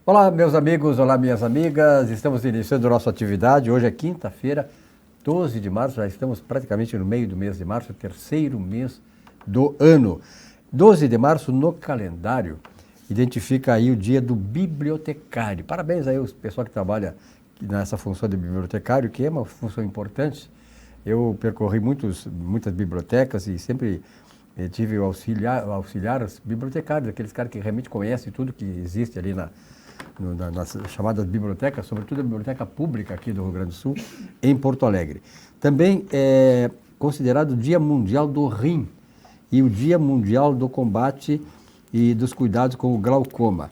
Olá, meus amigos, olá, minhas amigas. Estamos iniciando nossa atividade. Hoje é quinta-feira, 12 de março. Já estamos praticamente no meio do mês de março, o terceiro mês do ano. 12 de março no calendário identifica aí o dia do bibliotecário. Parabéns aí ao pessoal que trabalha nessa função de bibliotecário, que é uma função importante. Eu percorri muitas bibliotecas e sempre tive auxiliar os bibliotecários, aqueles caras que realmente conhecem tudo que existe ali nas chamadas bibliotecas, sobretudo a biblioteca pública aqui do Rio Grande do Sul, em Porto Alegre. Também é considerado o Dia Mundial do Rim e o Dia Mundial do Combate e dos Cuidados com o Glaucoma.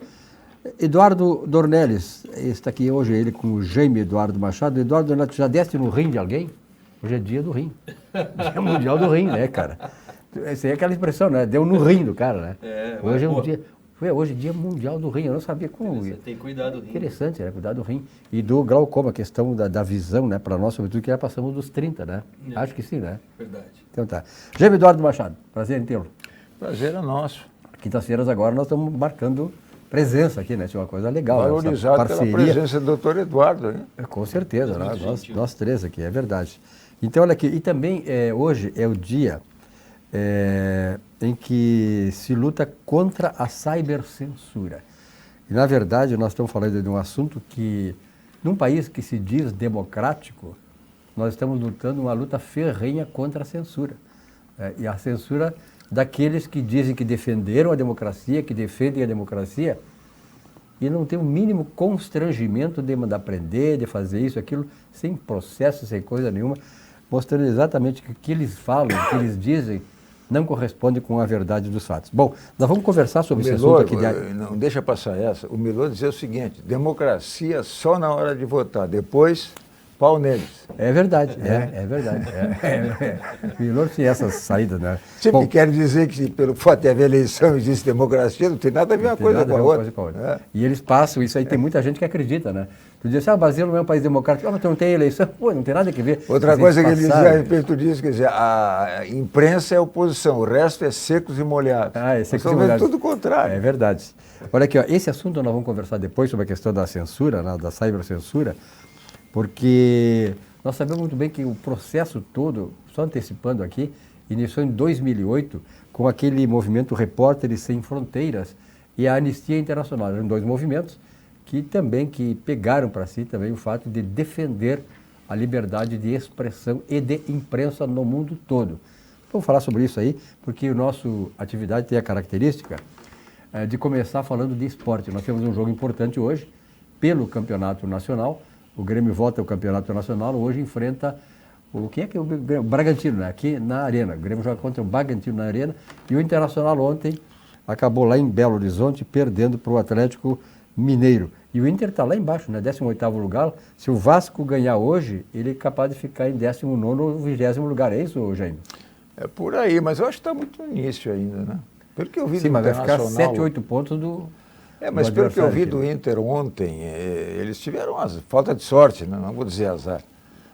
Eduardo Dornelles está aqui hoje, ele com o Jaime Eduardo Machado. Eduardo Dornelles, já deste no rim de alguém? Hoje é dia do rim. Dia Mundial do Rim, né, cara? Essa aí é aquela expressão, né? Deu no rim do cara, né? Hoje é um dia... Hoje é Dia Mundial do Rim, eu não sabia como... Tem que cuidar do rim. Interessante, né? Cuidar do rim. E do glaucoma, a questão da visão, né? Para nós, sobretudo, que já passamos dos 30, né? Acho que sim, né? Verdade. Então tá. Jaime Eduardo Machado, prazer em tê-lo. Prazer é nosso. Quintas-feiras agora nós estamos marcando presença aqui, né? Isso é uma coisa legal. Valorizado pela presença do doutor Eduardo, né? Com certeza, né? Nós três aqui, é verdade. Então, olha aqui, e também hoje é o dia... em que se luta contra a cibercensura. E, na verdade, nós estamos falando de um assunto que, num país que se diz democrático, nós estamos lutando uma luta ferrenha contra a censura. E a censura daqueles que dizem que defenderam a democracia, que defendem a democracia, e não tem o mínimo constrangimento de mandar prender, de fazer isso, aquilo, sem processo, sem coisa nenhuma, mostrando exatamente que o que eles falam, o que eles dizem, não corresponde com a verdade dos fatos. Bom, nós vamos conversar sobre esse assunto aqui. Não deixa passar essa. O Milor dizia o seguinte: democracia só na hora de votar, depois pau neles. É verdade, é verdade. O Milor tinha essas saídas, né? Sempre quero dizer que pelo fato de haver eleição existe democracia, não tem nada a ver uma coisa com a outra. E eles passam, isso aí tem muita gente que acredita, né? Tu diz assim, o Brasil não é um país democrático, mas tu não tem eleição, pô, não tem nada a ver. Outra coisa que ele dizia a respeito disso, quer dizer, a imprensa é oposição, o resto é secos e molhados. É secos e molhados. Tudo o contrário. É verdade. Olha aqui, ó, esse assunto nós vamos conversar depois sobre a questão da censura, né, da cibercensura, porque nós sabemos muito bem que o processo todo, só antecipando aqui, iniciou em 2008 com aquele movimento Repórteres Sem Fronteiras e a Anistia Internacional. Eram dois movimentos que pegaram para si também o fato de defender a liberdade de expressão e de imprensa no mundo todo. Vamos falar sobre isso aí, porque a nossa atividade tem a característica de começar falando de esporte. Nós temos um jogo importante hoje, pelo Campeonato Nacional. O Grêmio volta ao Campeonato Nacional, hoje enfrenta o Bragantino, né? Aqui na Arena. O Grêmio joga contra o Bragantino na Arena e o Internacional ontem acabou lá em Belo Horizonte perdendo para o Atlético Mineiro. E o Inter está lá embaixo, né? 18º lugar. Se o Vasco ganhar hoje, ele é capaz de ficar em 19º ou 20º lugar. É isso, Jaime? É por aí, mas eu acho que está muito no início ainda, né? Pelo que eu vi do Internacional... Sim, mas vai ficar 7, 8 pontos do... mas pelo que eu vi do Inter ontem, eles tiveram falta de sorte, né? Não vou dizer azar,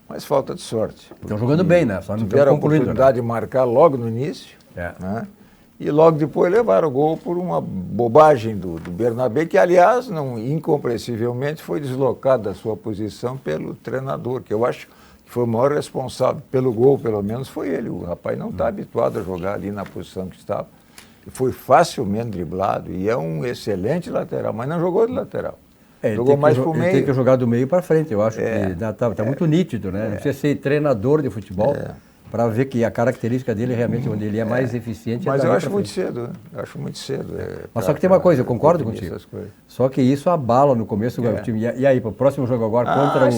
mas falta de sorte. Estão jogando bem, né? Só não tiveram a oportunidade, né, de marcar logo no início, né? E logo depois levaram o gol por uma bobagem do Bernabé, que, aliás, incompreensivelmente foi deslocado da sua posição pelo treinador, que eu acho que foi o maior responsável pelo gol, pelo menos foi ele. O rapaz não está habituado a jogar ali na posição que estava. Foi facilmente driblado e é um excelente lateral, mas não jogou de lateral. Jogou mais para o meio. Ele tem que jogar do meio para frente, eu acho que está muito nítido, né? Não precisa ser treinador de futebol para ver que a característica dele realmente onde ele é mais eficiente. Mas eu acho muito cedo, Mas só que tem uma coisa, eu concordo contigo. Só que isso abala no começo o time. E aí, para o próximo jogo agora contra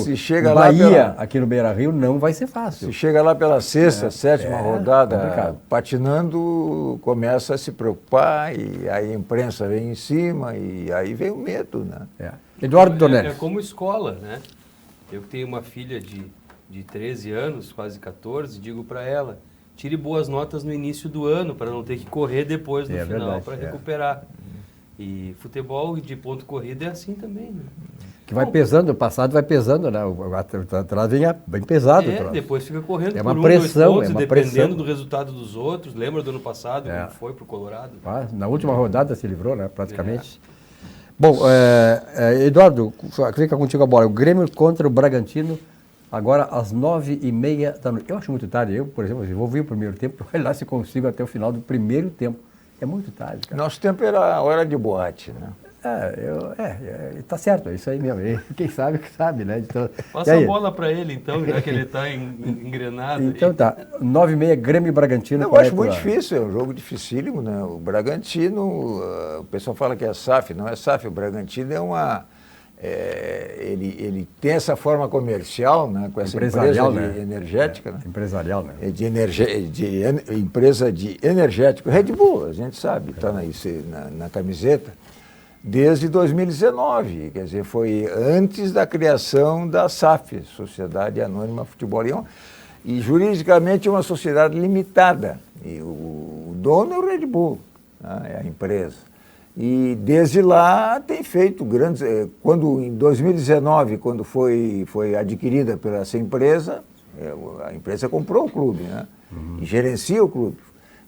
o Bahia, aqui no Beira-Rio, não vai ser fácil. Se chega lá pela sexta, sétima rodada, patinando, começa a se preocupar e aí a imprensa vem em cima e aí vem o medo, né? Eduardo Dornelles. É como escola, né? Eu que tenho uma filha de 13 anos, quase 14, digo para ela, tire boas notas no início do ano, para não ter que correr depois no final, para recuperar. E futebol de ponto corrido é assim também, né? Que vai pesando, o passado vai pesando, né? O atrás vem bem pesado. Depois fica correndo por uma pressão, 2 pontos, dependendo do resultado dos outros. Lembra do ano passado, como foi para o Colorado? Na última rodada se livrou, né? Praticamente. Bom, Eduardo, fica contigo a bola. O Grêmio contra o Bragantino, agora às 9h30 da noite. Eu acho muito tarde. Eu, por exemplo, vou ver o primeiro tempo, olha lá se consigo até o final do primeiro tempo. É muito tarde, cara. Nosso tempo era a hora de boate, né? Tá certo, é isso aí mesmo. Quem sabe, né? Então, passa a bola para ele, então, já que ele está engrenado. Então tá, 9h30, Grêmio e Bragantino. Eu acho muito difícil, é um jogo dificílimo, né? O Bragantino, o pessoal fala que é SAF, não é SAF, o Bragantino é uma... ele tem essa forma comercial, né? Com essa empresa energética. Né? Empresarial, né? Empresa de energético. Red Bull, a gente sabe, está na camiseta. Desde 2019, quer dizer, foi antes da criação da SAF, Sociedade Anônima Futebol. E juridicamente é uma sociedade limitada. E o dono é o Red Bull, né, é a empresa. E desde lá tem feito grandes... Quando, em 2019, quando foi adquirida pela essa empresa, a empresa comprou o clube, né? E gerencia o clube.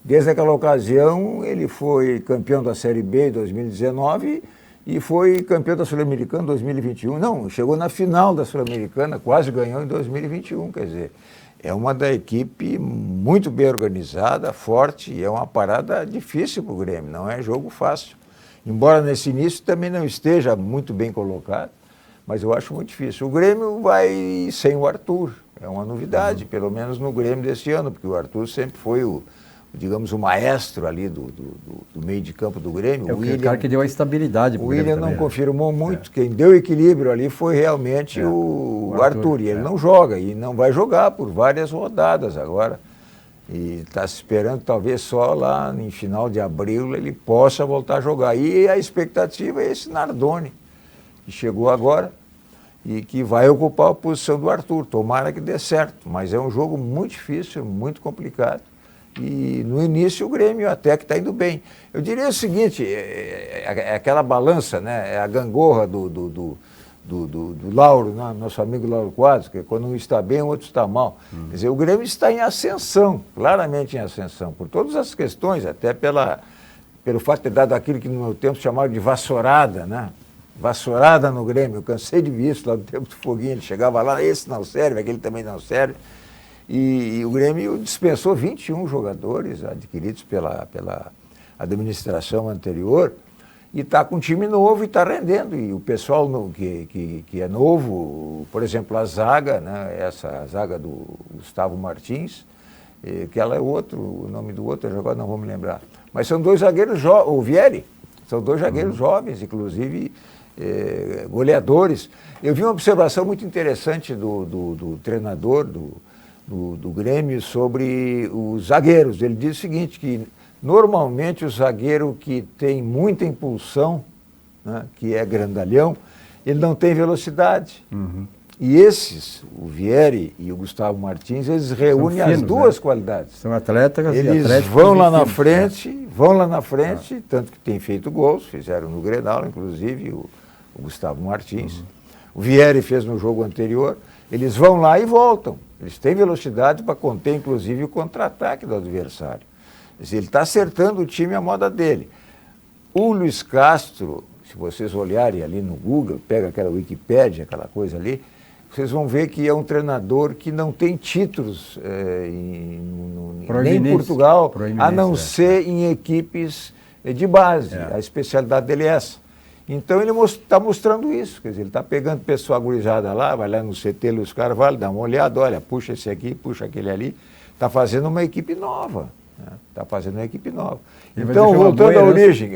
Desde aquela ocasião, ele foi campeão da Série B em 2019 e foi campeão da Sul-Americana em 2021. Não, chegou na final da Sul-Americana, quase ganhou em 2021. Quer dizer, é uma da equipe muito bem organizada, forte, e é uma parada difícil para o Grêmio, não é jogo fácil. Embora nesse início também não esteja muito bem colocado, mas eu acho muito difícil. O Grêmio vai sem o Arthur, é uma novidade, pelo menos no Grêmio desse ano, porque o Arthur sempre foi o maestro ali do meio de campo do Grêmio. O cara que deu a estabilidade para o William não confirmou muito. Quem deu equilíbrio ali foi realmente o Arthur. E ele não joga, e não vai jogar por várias rodadas agora. E está se esperando, talvez só lá em final de abril ele possa voltar a jogar. E a expectativa é esse Nardoni, que chegou agora e que vai ocupar a posição do Arthur. Tomara que dê certo, mas é um jogo muito difícil, muito complicado. E no início o Grêmio até que está indo bem. Eu diria o seguinte, é aquela balança, né? É a gangorra do Lauro, né? Nosso amigo Lauro Quadros, que quando um está bem, o outro está mal. Quer dizer, o Grêmio está em ascensão, claramente em ascensão, por todas as questões, até pelo fato de ter dado aquilo que no meu tempo chamavam de vassourada, né? Vassourada no Grêmio. Eu cansei de ver isso lá no tempo do Foguinho, ele chegava lá, esse não serve, aquele também não serve. E o Grêmio dispensou 21 jogadores adquiridos pela administração anterior e está com um time novo e está rendendo. E o pessoal que é novo, por exemplo, a zaga, né, essa zaga do Gustavo Martins, que ela é outro, o nome do outro agora não vou me lembrar. Mas são dois zagueiros jovens, o Vieri, são dois zagueiros jovens, inclusive goleadores. Eu vi uma observação muito interessante do treinador do Grêmio sobre os zagueiros. Ele diz o seguinte, que normalmente o zagueiro que tem muita impulsão, né, que é grandalhão, ele não tem velocidade. E esses, o Vieri e o Gustavo Martins, eles reúnem as duas qualidades. São atletas eles vão lá na frente, tanto que tem feito gols, fizeram no Grenal, inclusive o Gustavo Martins. O Vieri fez no jogo anterior. Eles vão lá e voltam. Eles têm velocidade para conter, inclusive, o contra-ataque do adversário. Ele está acertando o time à moda dele. O Luiz Castro, se vocês olharem ali no Google, pega aquela Wikipédia, aquela coisa ali, vocês vão ver que é um treinador que não tem títulos nem em Portugal, a não ser em equipes de base. A especialidade dele é essa. Então ele está mostrando isso, quer dizer, ele está pegando pessoa gurizada lá, vai lá no CT Luiz Carvalho, dá uma olhada, olha, puxa esse aqui, puxa aquele ali, está fazendo uma equipe nova, está fazendo uma equipe nova. Então, voltando à origem,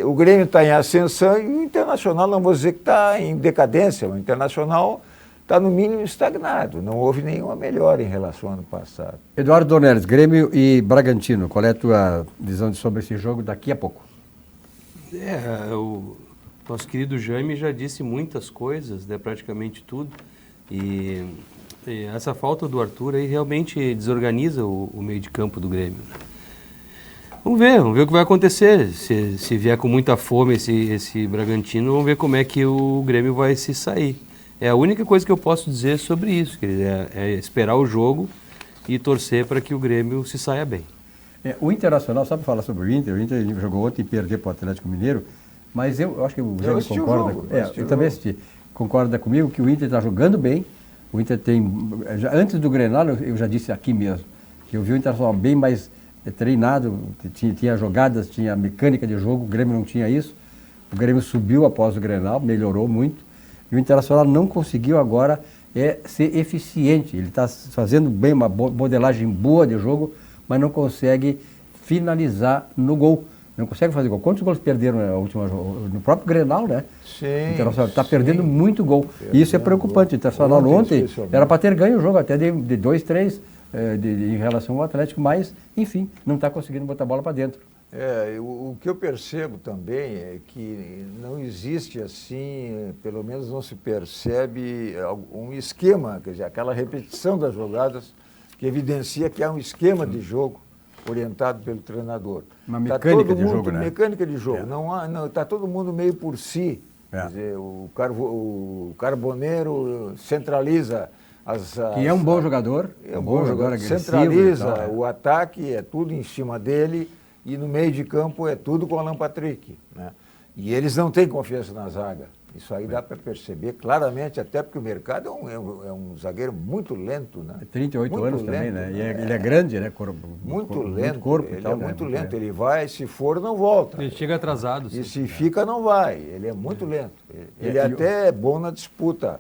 o Grêmio está em ascensão e o Internacional, não vou dizer que está em decadência, o Internacional está no mínimo estagnado, não houve nenhuma melhora em relação ao ano passado. Eduardo Dornelles, Grêmio e Bragantino, qual é a tua visão sobre esse jogo daqui a pouco? O nosso querido Jaime já disse muitas coisas, né, praticamente tudo, e essa falta do Arthur aí realmente desorganiza o meio de campo do Grêmio. Vamos ver o que vai acontecer, se vier com muita fome esse Bragantino, vamos ver como é que o Grêmio vai se sair. É a única coisa que eu posso dizer sobre isso, querido, é esperar o jogo e torcer para que o Grêmio se saia bem. O Internacional, sabe falar sobre o Inter? O Inter jogou ontem e perdeu para o Atlético Mineiro. Mas eu acho que o Zé concorda. Eu também assisti. Concorda comigo que o Inter está jogando bem. O Inter tem. Antes do Grenal, eu já disse aqui mesmo, que eu vi o Internacional bem mais treinado, tinha jogadas, tinha mecânica de jogo, o Grêmio não tinha isso. O Grêmio subiu após o Grenal, melhorou muito. E o Internacional não conseguiu agora ser eficiente. Ele está fazendo bem uma modelagem boa de jogo, mas não consegue finalizar no gol. Não consegue fazer gol. Quantos gols perderam no próprio Grenal, né? Sim. O Internacional está perdendo muito gol. E isso é preocupante. O Internacional ontem era para ter ganho o jogo, até de 2-3 em relação ao Atlético, mas, enfim, não está conseguindo botar a bola para dentro. O que eu percebo também é que não existe assim, pelo menos não se percebe um esquema, quer dizer, aquela repetição das jogadas que evidencia que há um esquema de jogo orientado pelo treinador. Uma mecânica de jogo, né? Mecânica de jogo. Está todo mundo meio por si. Quer dizer, o Carboneiro centraliza que é um bom jogador. É um bom jogador agressivo. Centraliza o ataque, é tudo em cima dele. E no meio de campo é tudo com o Alan Patrick, né? E eles não têm confiança na zaga. Isso aí dá para perceber claramente, até porque o mercado é um zagueiro muito lento, né? 38 muito anos lento, também, né? E ele é grande, né? Muito lento. Corpo ele tal, é muito lento. Ele vai, se for, não volta. Ele chega atrasado. E se fica, não vai. Ele é muito lento. Ele até é bom na disputa.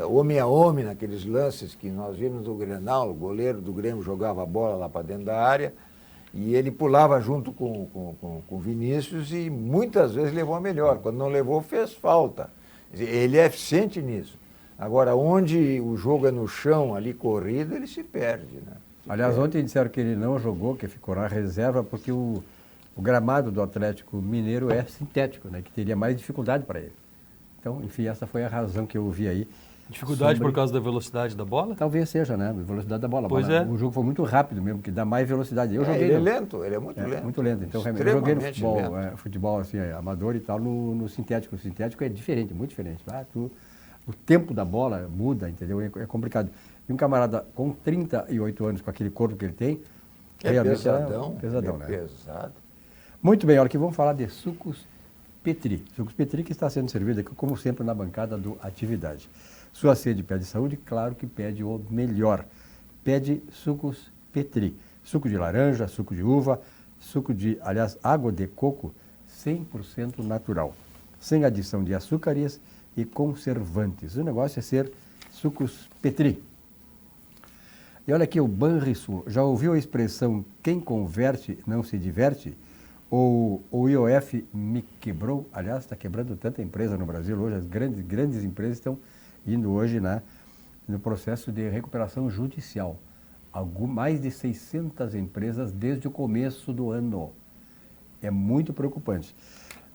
Homem a homem, naqueles lances que nós vimos no Grenal, o goleiro do Grêmio jogava a bola lá para dentro da área. E ele pulava junto com o Vinícius e muitas vezes levou a melhor. Quando não levou, fez falta. Ele é eficiente nisso. Agora, onde o jogo é no chão, ali corrido, ele se perde, né? Aliás, ontem disseram que ele não jogou, que ficou na reserva, porque o gramado do Atlético Mineiro é sintético, né? Que teria mais dificuldade para ele. Então, enfim, essa foi a razão que eu ouvi aí. Dificuldade por causa da velocidade da bola? Talvez seja, né? Velocidade da bola. Pois O jogo foi muito rápido mesmo, que dá mais velocidade. Eu joguei ele é lento, ele é muito lento. Muito lento. Então, eu joguei no futebol assim, amador e tal, no sintético. O sintético é diferente, muito diferente. O tempo da bola muda, entendeu? É complicado. E um camarada com 38 anos, com aquele corpo que ele tem, realmente pesadão, né? Pesado. Muito bem, olha que vamos falar de sucos Petri. Sucos Petri que está sendo servido aqui, como sempre, na bancada do Atividade. Sua sede pede saúde, claro que pede o melhor. Pede sucos Petri. Suco de laranja, suco de uva, água de coco 100% natural. Sem adição de açúcares e conservantes. O negócio é ser sucos Petri. E olha aqui o Banrisul. Já ouviu a expressão quem converte não se diverte? Ou o IOF me quebrou? Aliás, está quebrando tanta empresa no Brasil hoje. As grandes empresas estão indo hoje no processo de recuperação judicial. Mais de 600 empresas desde o começo do ano. É muito preocupante.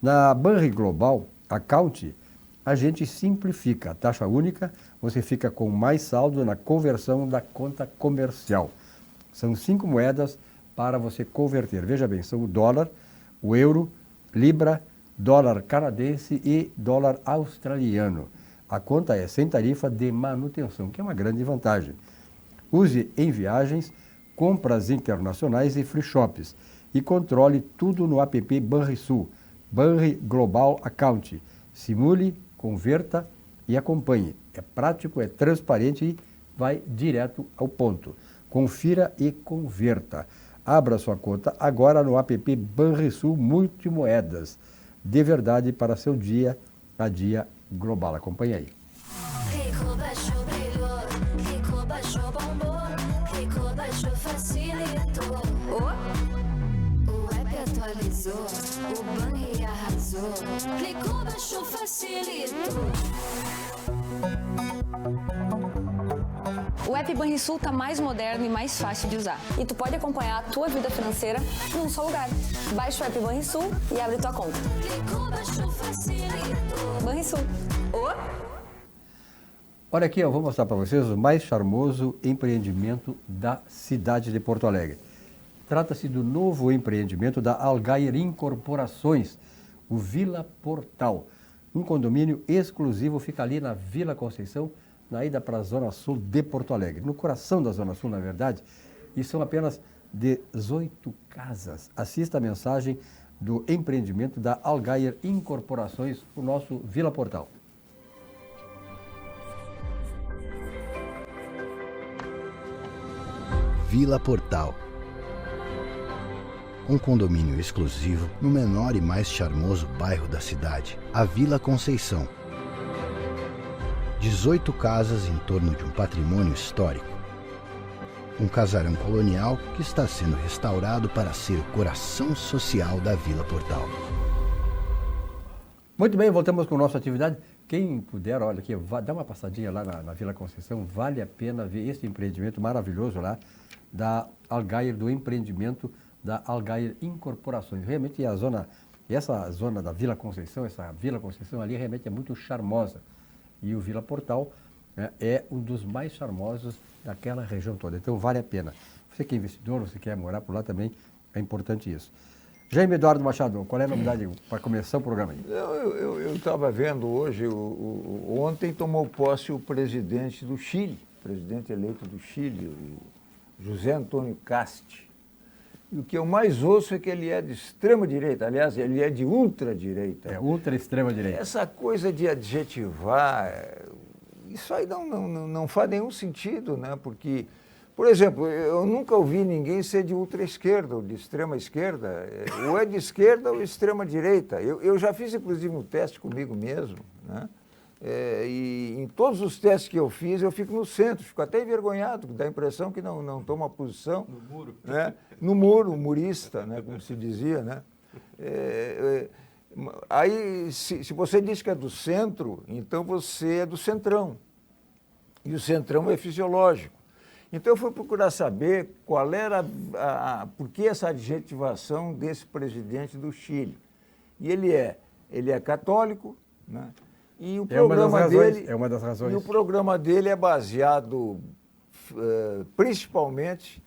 Na Banri Global Account, a gente simplifica a taxa única, você fica com mais saldo na conversão da conta comercial. São 5 moedas para você converter. Veja bem, são o dólar, o euro, libra, dólar canadense e dólar australiano. A conta é sem tarifa de manutenção, que é uma grande vantagem. Use em viagens, compras internacionais e free shops. E controle tudo no app Banrisul, Banri Global Account. Simule, converta e acompanhe. É prático, é transparente e vai direto ao ponto. Confira e converta. Abra sua conta agora no app Banrisul Multimoedas. De verdade para seu dia a dia global. Acompanhe aí. Rico baixou, brilhou. Rico baixou, bombou. Rico baixou, facilitou. O app atualizou. O Banri arrasou. Clicou, baixou, facilitou. O app Banrisul tá mais moderno e mais fácil de usar. E tu pode acompanhar a tua vida financeira num só lugar. Baixa o app Banrisul e abre tua conta. Clicou, baixou, facilitou. Banrisul. Olha aqui, eu vou mostrar para vocês o mais charmoso empreendimento da cidade de Porto Alegre. Trata-se do novo empreendimento da Algair Incorporações, o Vila Portal. Um condomínio exclusivo, fica ali na Vila Conceição, na ida para a Zona Sul de Porto Alegre. No coração da Zona Sul, na verdade, e são apenas 18 casas. Assista a mensagem do empreendimento da Algair Incorporações, o nosso Vila Portal. Vila Portal. Um condomínio exclusivo no menor e mais charmoso bairro da cidade, a Vila Conceição. 18 casas em torno de um patrimônio histórico. Um casarão colonial que está sendo restaurado para ser o coração social da Vila Portal. Muito bem, voltamos com a nossa atividade. Quem puder, olha aqui, dá uma passadinha lá na Vila Conceição, vale a pena ver esse empreendimento maravilhoso lá da Algair, do empreendimento da Algair Incorporações. Realmente essa zona da Vila Conceição, essa Vila Conceição ali realmente é muito charmosa. E o Vila Portal é um dos mais charmosos daquela região toda. Então vale a pena. Você que é investidor, você quer morar por lá também, é importante isso. Jaime Eduardo Machado, qual é a novidade para começar o programa aí? Eu estava vendo hoje, ontem tomou posse o presidente do Chile, presidente eleito do Chile, José Antônio Cast. E o que eu mais ouço é que ele é de extrema-direita, aliás, ele é de ultradireita. É ultra-extrema-direita. Essa coisa de adjetivar, isso aí não faz nenhum sentido, né? Porque, por exemplo, eu nunca ouvi ninguém ser de ultra-esquerda ou de extrema-esquerda, ou é de esquerda ou extrema-direita. Eu já fiz, inclusive, um teste comigo mesmo, né? E em todos os testes que eu fiz, eu fico no centro, fico até envergonhado, dá a impressão que não toma posição. No muro. Né? No muro, humorista, né? Como se dizia, né? Aí, se você diz que é do centro, então você é do centrão. E o centrão é fisiológico. Então eu fui procurar saber qual era por que essa adjetivação desse presidente do Chile. E ele é católico, né? E o programa dele é uma das razões. E o programa dele é baseado principalmente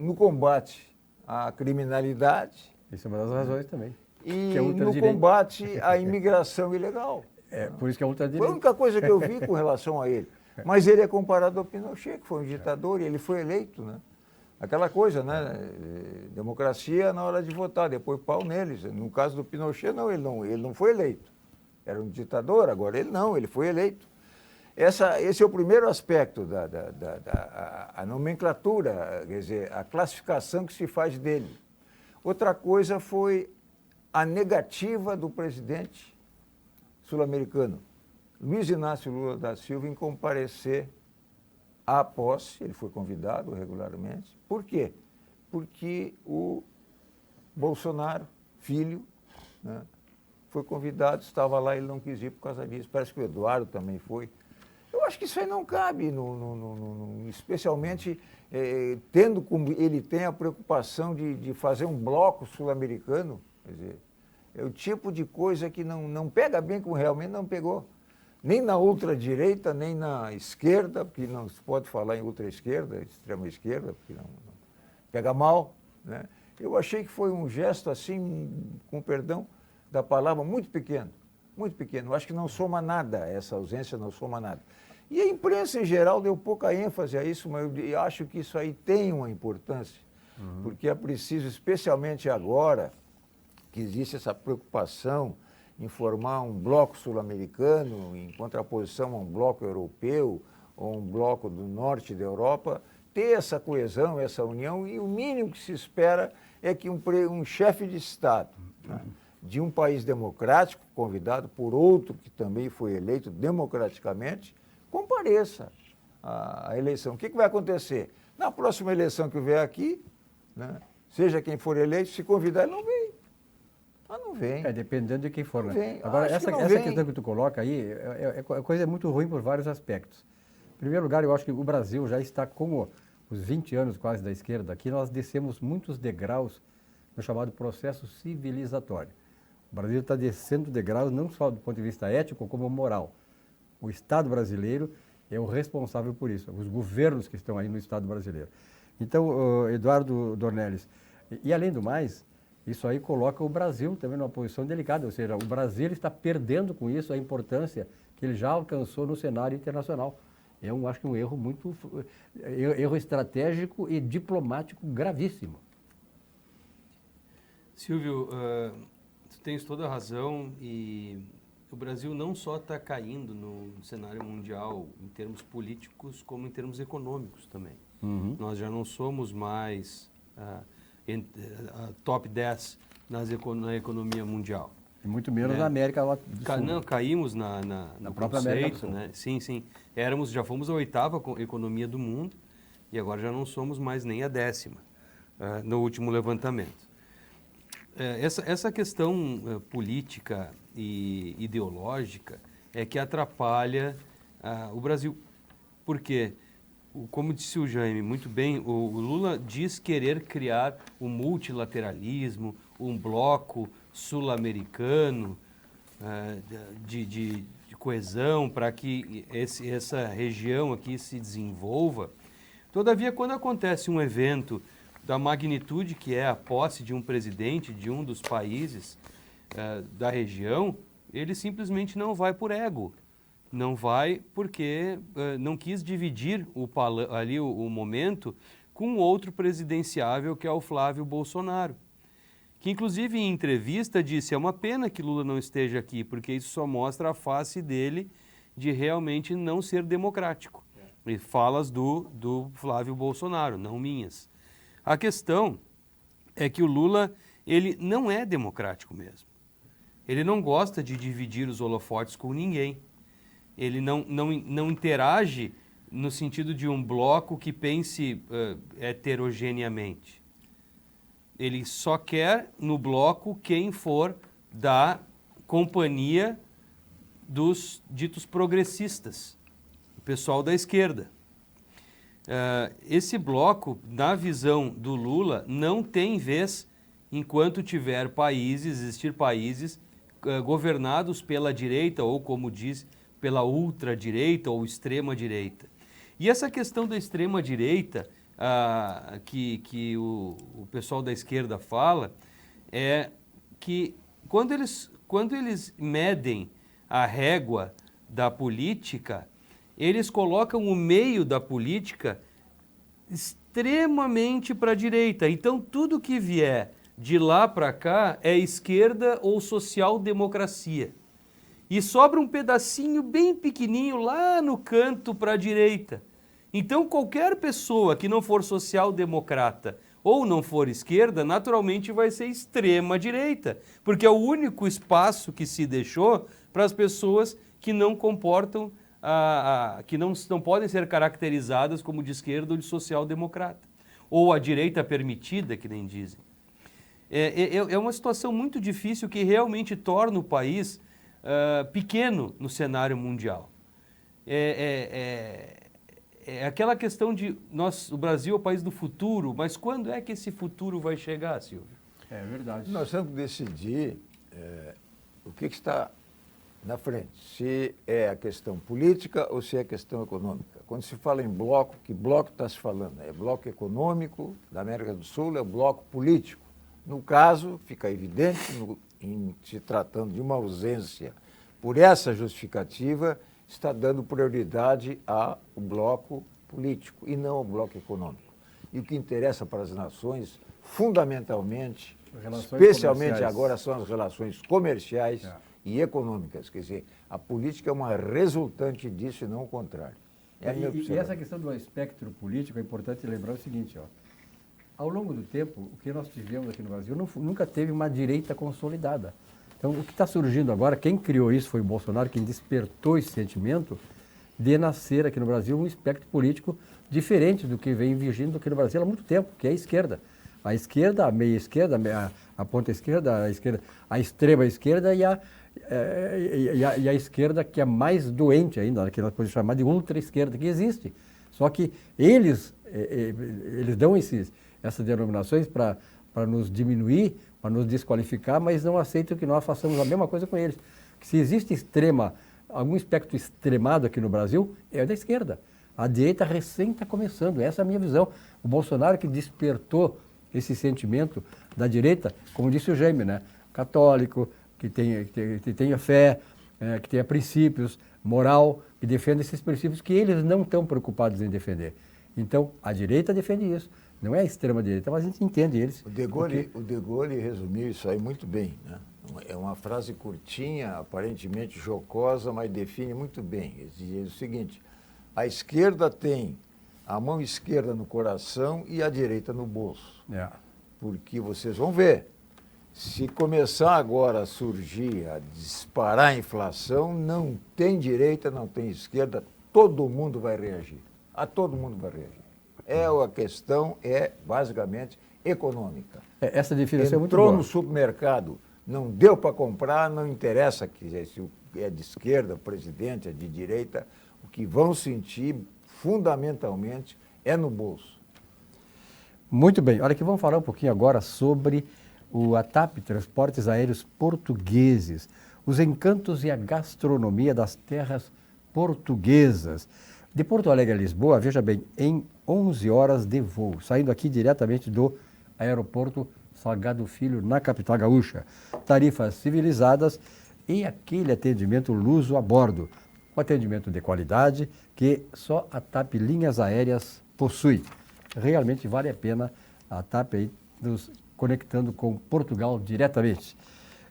no combate à criminalidade. Isso é uma das razões também. E no combate à imigração ilegal. Por isso que é ultradireita. Foi a única coisa que eu vi com relação a ele. Mas ele é comparado ao Pinochet, que foi um ditador, e ele foi eleito, né? Aquela coisa, né? Democracia na hora de votar, depois pau neles. No caso do Pinochet, ele não foi eleito. Era um ditador, agora ele foi eleito. Esse é o primeiro aspecto a nomenclatura, quer dizer, a classificação que se faz dele. Outra coisa foi a negativa do presidente sul-americano, Luiz Inácio Lula da Silva, em comparecer à posse. Ele foi convidado regularmente. Por quê? Porque o Bolsonaro, filho, né, foi convidado, estava lá, ele não quis ir por causa disso. Parece que o Eduardo também foi. Eu acho que isso aí não cabe, especialmente tendo como ele tem a preocupação de fazer um bloco sul-americano. Quer dizer, é o tipo de coisa que não pega bem, como realmente não pegou. Nem na ultradireita, nem na esquerda, porque não se pode falar em ultra-esquerda, extrema-esquerda, porque não pega mal, né? Eu achei que foi um gesto assim, com perdão da palavra, muito pequeno, muito pequeno. Eu acho que não soma nada, essa ausência não soma nada. E a imprensa em geral deu pouca ênfase a isso, mas eu acho que isso aí tem uma importância, porque é preciso, especialmente agora, que existe essa preocupação em formar um bloco sul-americano, em contraposição a um bloco europeu ou um bloco do norte da Europa, ter essa coesão, essa união, e o mínimo que se espera é que um chefe de Estado, né, de um país democrático, convidado por outro que também foi eleito democraticamente, compareça à eleição. O que vai acontecer? Na próxima eleição que vier aqui, né, seja quem for eleito, se convidar, ele não vem. Não vem. Dependendo de quem for, né? Vem. Agora, essa questão que tu coloca aí é coisa muito ruim por vários aspectos. Em primeiro lugar, eu acho que o Brasil já está, como os 20 anos quase da esquerda aqui, nós descemos muitos degraus no chamado processo civilizatório. O Brasil está descendo degraus não só do ponto de vista ético, como moral. O Estado brasileiro é o responsável por isso, os governos que estão aí no Estado brasileiro. Então, Eduardo Dornelles, e além do mais, isso aí coloca o Brasil também numa posição delicada, ou seja, o Brasil está perdendo com isso a importância que ele já alcançou no cenário internacional. Acho que um erro erro estratégico e diplomático gravíssimo. Silvio, tu tens toda a razão e o Brasil não só está caindo no cenário mundial em termos políticos, como em termos econômicos também. Nós já não somos mais top 10 na economia mundial. E muito menos na América do Sul. Não, caímos na própria América do Sul. Né? Sim. Já fomos a 8ª economia do mundo e agora já não somos mais nem a 10ª no último levantamento. Essa questão política e ideológica é que atrapalha o Brasil. Por quê? Como disse o Jaime muito bem, o Lula diz querer criar um multilateralismo, um bloco sul-americano de coesão para que essa região aqui se desenvolva. Todavia, quando acontece um evento da magnitude que é a posse de um presidente de um dos países da região, ele simplesmente não vai por ego. Não vai porque não quis dividir o momento com outro presidenciável, que é o Flávio Bolsonaro. Que, inclusive, em entrevista, disse: é uma pena que Lula não esteja aqui, porque isso só mostra a face dele de realmente não ser democrático. E falas do Flávio Bolsonaro, não minhas. A questão é que o Lula, ele não é democrático mesmo. Ele não gosta de dividir os holofotes com ninguém. Ele não interage no sentido de um bloco que pense heterogeneamente. Ele só quer no bloco quem for da companhia dos ditos progressistas, o pessoal da esquerda. Esse bloco, na visão do Lula, não tem vez enquanto existir países governados pela direita ou, como diz, pela ultradireita ou extrema-direita. E essa questão da extrema-direita que o pessoal da esquerda fala é que quando eles medem a régua da política, eles colocam o meio da política extremamente para a direita. Então, tudo que vier de lá para cá é esquerda ou social-democracia. E sobra um pedacinho bem pequenininho lá no canto para a direita. Então, qualquer pessoa que não for social-democrata ou não for esquerda, naturalmente vai ser extrema-direita, porque é o único espaço que se deixou para as pessoas que não comportam, que não podem ser caracterizadas como de esquerda ou de social-democrata, ou a direita permitida, que nem dizem. É uma situação muito difícil que realmente torna o país pequeno no cenário mundial. É aquela questão de o Brasil é o país do futuro, mas quando é que esse futuro vai chegar, Silvio? É verdade. Nós temos que decidir o que está na frente, se é a questão política ou se é a questão econômica. Quando se fala em bloco, que bloco está se falando? É bloco econômico da América do Sul, é o bloco político. No caso, fica evidente, em se tratando de uma ausência, por essa justificativa, está dando prioridade ao bloco político e não ao bloco econômico. E o que interessa para as nações, fundamentalmente, especialmente agora, são as relações comerciais e econômicas. Quer dizer, a política é uma resultante disso e não o contrário. E essa questão do espectro político, é importante lembrar o seguinte, ao longo do tempo, o que nós tivemos aqui no Brasil nunca teve uma direita consolidada. Então, o que está surgindo agora, quem criou isso foi o Bolsonaro, quem despertou esse sentimento de nascer aqui no Brasil um espectro político diferente do que vem vigindo aqui no Brasil há muito tempo, que é a esquerda. A esquerda, a meia esquerda, a ponta esquerda, a extrema esquerda e a esquerda que é mais doente ainda, que nós podemos chamar de ultra-esquerda, que existe. Só que eles dão essas denominações para nos diminuir, para nos desqualificar, mas não aceitam que nós façamos a mesma coisa com eles. Que se existe algum espectro extremado aqui no Brasil, é da esquerda. A direita recém está começando, essa é a minha visão. O Bolsonaro que despertou esse sentimento da direita, como disse o Jaime, né? Católico, que tenha fé, que tenha princípios, moral, que defenda esses princípios que eles não estão preocupados em defender. Então, a direita defende isso. Não é a extrema-direita, mas a gente entende eles. O De Gaulle resumiu isso aí muito bem, né? É uma frase curtinha, aparentemente jocosa, mas define muito bem. Ele diz o seguinte: a esquerda tem a mão esquerda no coração e a direita no bolso. Porque vocês vão ver, se começar agora a surgir, a disparar a inflação, não tem direita, não tem esquerda, todo mundo vai reagir. Todo mundo vai reagir. A questão é basicamente econômica. Essa definição é muito boa. Entrou no supermercado, não deu para comprar, não interessa se é de esquerda, o presidente, é de direita, o que vão sentir fundamentalmente é no bolso. Muito bem, olha que vamos falar um pouquinho agora sobre a TAP, Transportes Aéreos Portugueses, os encantos e a gastronomia das terras portuguesas. De Porto Alegre a Lisboa, veja bem, em 11 horas de voo, saindo aqui diretamente do aeroporto Salgado Filho, na capital gaúcha. Tarifas civilizadas e aquele atendimento luso a bordo. Um atendimento de qualidade que só a TAP Linhas Aéreas possui. Realmente vale a pena a TAP aí nos conectando com Portugal diretamente.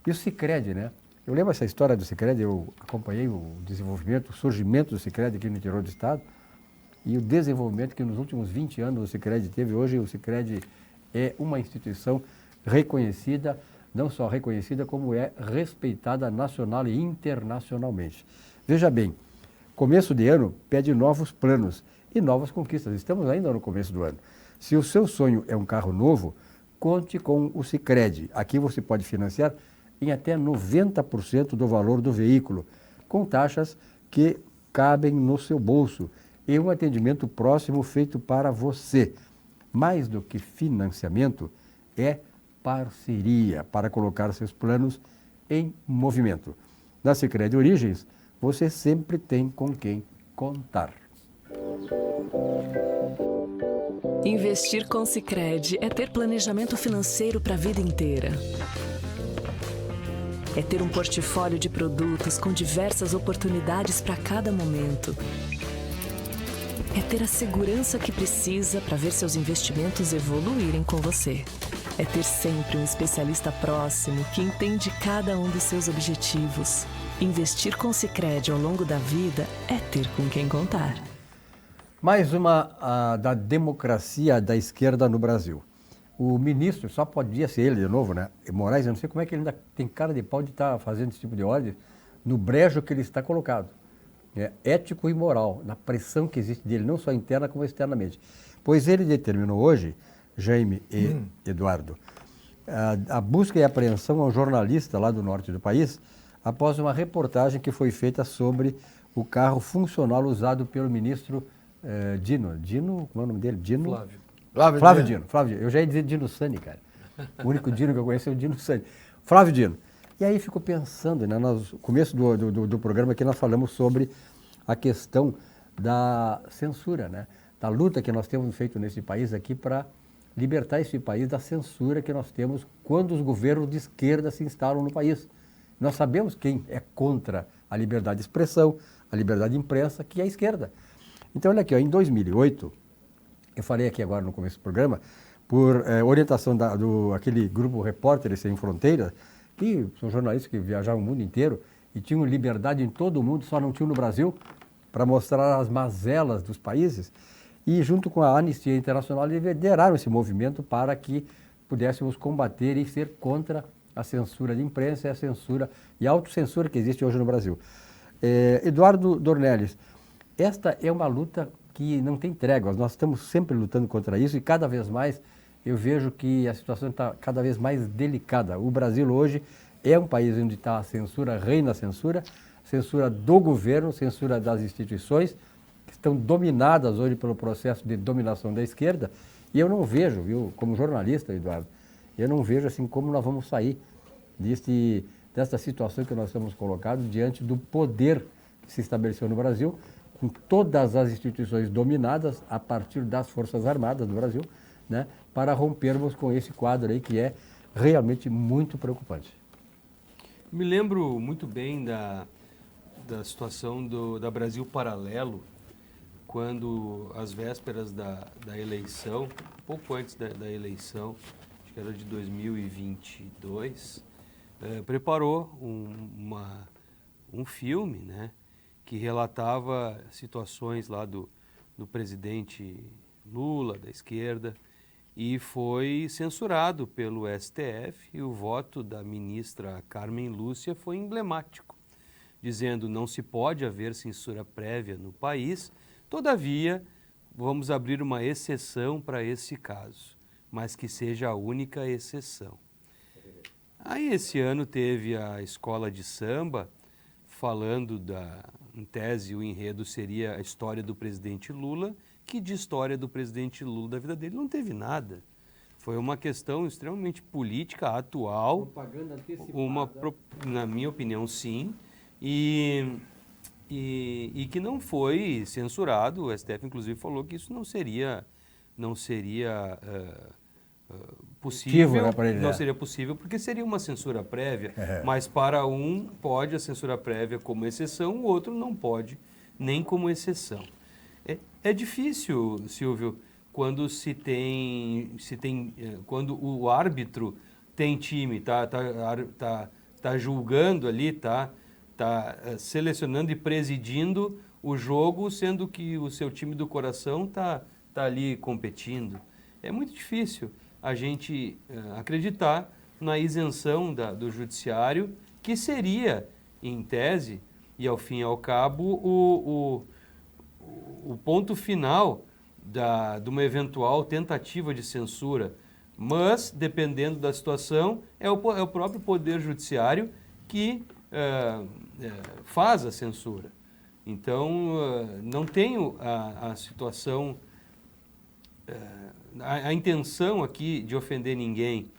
E o Sicredi, né? Eu lembro essa história do Sicredi, eu acompanhei o desenvolvimento, o surgimento do Sicredi aqui no interior do estado e o desenvolvimento que nos últimos 20 anos o Sicredi teve. Hoje o Sicredi é uma instituição reconhecida, não só reconhecida, como é respeitada nacional e internacionalmente. Veja bem, começo de ano pede novos planos e novas conquistas. Estamos ainda no começo do ano. Se o seu sonho é um carro novo, conte com o Sicredi. Aqui você pode financiar em até 90% do valor do veículo, com taxas que cabem no seu bolso e um atendimento próximo feito para você. Mais do que financiamento, é parceria para colocar seus planos em movimento. Na Sicredi Origens, você sempre tem com quem contar. Investir com Sicredi é ter planejamento financeiro para a vida inteira. É ter um portfólio de produtos com diversas oportunidades para cada momento. É ter a segurança que precisa para ver seus investimentos evoluírem com você. É ter sempre um especialista próximo que entende cada um dos seus objetivos. Investir com Sicredi ao longo da vida é ter com quem contar. Mais uma da democracia da esquerda no Brasil. O ministro, só podia ser ele de novo, né? Moraes, eu não sei como é que ele ainda tem cara de pau de estar fazendo esse tipo de ordem no brejo que ele está colocado. É ético e moral, na pressão que existe dele, não só interna como externamente. Pois ele determinou hoje, Jaime e Eduardo, a busca e apreensão a um jornalista lá do norte do país, após uma reportagem que foi feita sobre o carro funcional usado pelo ministro Dino, como é o nome dele? Dino? Flávio Dino. Eu já ia dizer Dino Sani, cara. O único Dino que eu conheço é o Dino Sani. Flávio Dino. E aí fico pensando, né, no começo do programa que nós falamos sobre a questão da censura, né? Da luta que nós temos feito nesse país aqui para libertar esse país da censura que nós temos quando os governos de esquerda se instalam no país. Nós sabemos quem é contra a liberdade de expressão, a liberdade de imprensa, que é a esquerda. Então, olha aqui, ó, em 2008, eu falei aqui agora no começo do programa, por orientação aquele grupo Repórteres Sem Fronteiras, que são jornalistas que viajavam o mundo inteiro e tinham liberdade em todo o mundo, só não tinham no Brasil, para mostrar as mazelas dos países. E junto com a Anistia Internacional, eles lideraram esse movimento para que pudéssemos combater e ser contra a censura de imprensa e a censura e a autocensura que existe hoje no Brasil. Eduardo Dornelles, esta é uma luta que não tem tréguas, nós estamos sempre lutando contra isso e cada vez mais eu vejo que a situação está cada vez mais delicada. O Brasil hoje é um país onde está a censura, reina a censura do governo, censura das instituições, que estão dominadas hoje pelo processo de dominação da esquerda. E eu não vejo, viu, como jornalista, Eduardo, eu não vejo assim como nós vamos sair dessa situação que nós estamos colocados diante do poder que se estabeleceu no Brasil, com todas as instituições dominadas a partir das Forças Armadas do Brasil, né, para rompermos com esse quadro aí que é realmente muito preocupante. Me lembro muito bem da situação da Brasil Paralelo, quando, às vésperas da eleição, pouco antes da eleição, acho que era de 2022, preparou um filme, né, que relatava situações lá do presidente Lula, da esquerda, e foi censurado pelo STF, e o voto da ministra Carmen Lúcia foi emblemático, dizendo não se pode haver censura prévia no país, todavia vamos abrir uma exceção para esse caso, mas que seja a única exceção. Aí esse ano teve a escola de samba falando em tese o enredo seria a história do presidente Lula, que de história do presidente Lula, da vida dele, não teve nada. Foi uma questão extremamente política, atual. Propaganda antecipada. Na minha opinião, sim. E que não foi censurado. O STF, inclusive, falou que isso não seria possível. Né, para ele, não seria possível, porque seria uma censura prévia. Mas para um pode a censura prévia como exceção, o outro não pode nem como exceção. É difícil, Silvio, quando quando o árbitro tem time, tá julgando ali, tá selecionando e presidindo o jogo, sendo que o seu time do coração tá ali competindo. É muito difícil a gente acreditar na isenção do judiciário, que seria, em tese, e ao fim e ao cabo, o ponto final de uma eventual tentativa de censura. Mas, dependendo da situação, é o próprio Poder Judiciário que faz a censura. Então, não tenho a situação, a intenção aqui de ofender ninguém.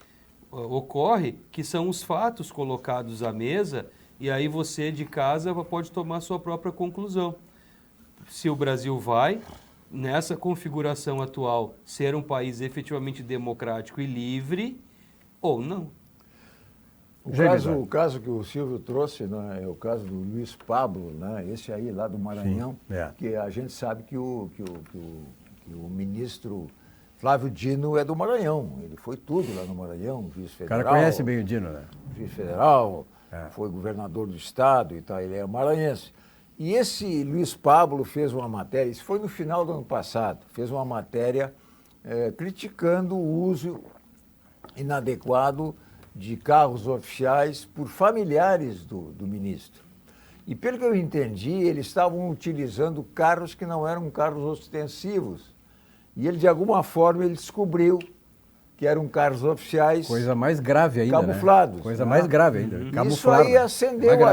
Ocorre que são os fatos colocados à mesa e aí você de casa pode tomar sua própria conclusão. Se o Brasil vai, nessa configuração atual, ser um país efetivamente democrático e livre ou não. O caso que o Silvio trouxe, né, é o caso do Luiz Pablo, né, esse aí lá do Maranhão, que a gente sabe que o ministro Flávio Dino é do Maranhão, ele foi tudo lá no Maranhão, juiz federal. O cara conhece bem o Dino, né? Juiz federal, foi governador do estado e tal, ele é maranhense. E esse Luiz Pablo fez uma matéria, isso foi no final do ano passado, fez uma matéria criticando o uso inadequado de carros oficiais por familiares do ministro. E pelo que eu entendi, eles estavam utilizando carros que não eram carros ostensivos. E ele, de alguma forma, ele descobriu que eram carros oficiais. Coisa mais grave ainda, camuflados. Né? Coisa mais grave ainda. Isso aí acendeu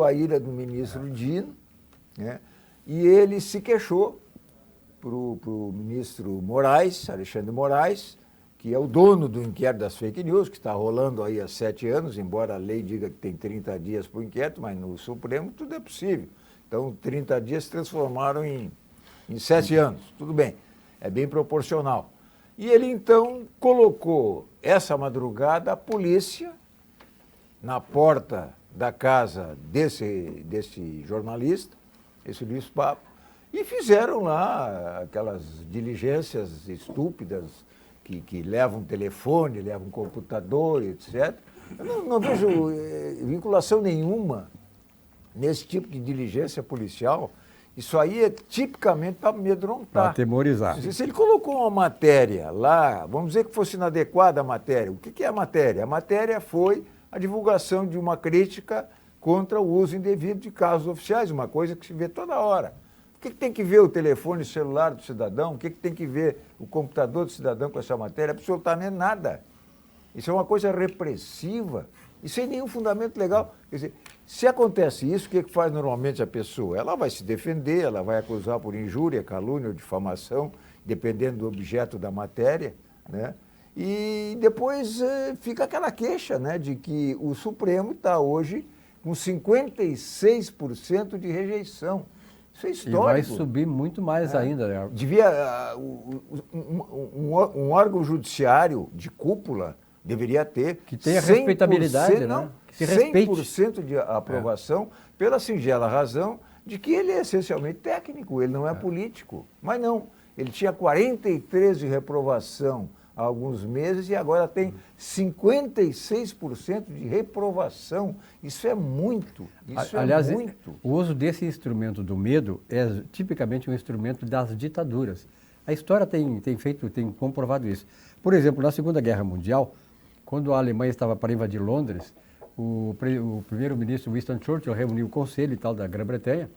a ira do ministro Dino, né? E ele se queixou para o ministro Moraes, Alexandre Moraes, que é o dono do inquérito das fake news, que está rolando aí há 7 anos, embora a lei diga que tem 30 dias para o inquérito, mas no Supremo tudo é possível. Então, 30 dias se transformaram em 7 anos. Tudo bem, é bem proporcional. E ele, então, colocou essa madrugada a polícia na porta da casa desse jornalista, esse Luiz Pablo, e fizeram lá aquelas diligências estúpidas que levam telefone, levam computador, etc. Eu não vejo vinculação nenhuma nesse tipo de diligência policial. Isso aí é tipicamente para amedrontar. Para atemorizar. Se ele colocou uma matéria lá, vamos dizer que fosse inadequada a matéria. O que é a matéria? A matéria foi a divulgação de uma crítica contra o uso indevido de carros oficiais, uma coisa que se vê toda hora. O que tem que ver o telefone celular do cidadão? O que tem que ver o computador do cidadão com essa matéria? Absolutamente nada. Isso é uma coisa repressiva e sem nenhum fundamento legal. Quer dizer, se acontece isso, o que faz normalmente a pessoa? Ela vai se defender, ela vai acusar por injúria, calúnia ou difamação, dependendo do objeto da matéria, né? E depois fica aquela queixa, né, de que o Supremo está hoje com 56% de rejeição. Isso é histórico. E vai subir muito mais ainda, né? Devia, um órgão judiciário de cúpula deveria ter... Que tenha respeitabilidade, né? Que se respeite. 100% de aprovação, pela singela razão de que ele é essencialmente técnico, ele não é político. Mas não, ele tinha 43 de reprovação há alguns meses e agora tem 56% de reprovação. Isso é muito, Aliás, é muito. O uso desse instrumento do medo é tipicamente um instrumento das ditaduras. A história tem comprovado isso. Por exemplo, na Segunda Guerra Mundial, quando a Alemanha estava para invadir Londres, o primeiro-ministro Winston Churchill reuniu o conselho e tal da Grã-Bretanha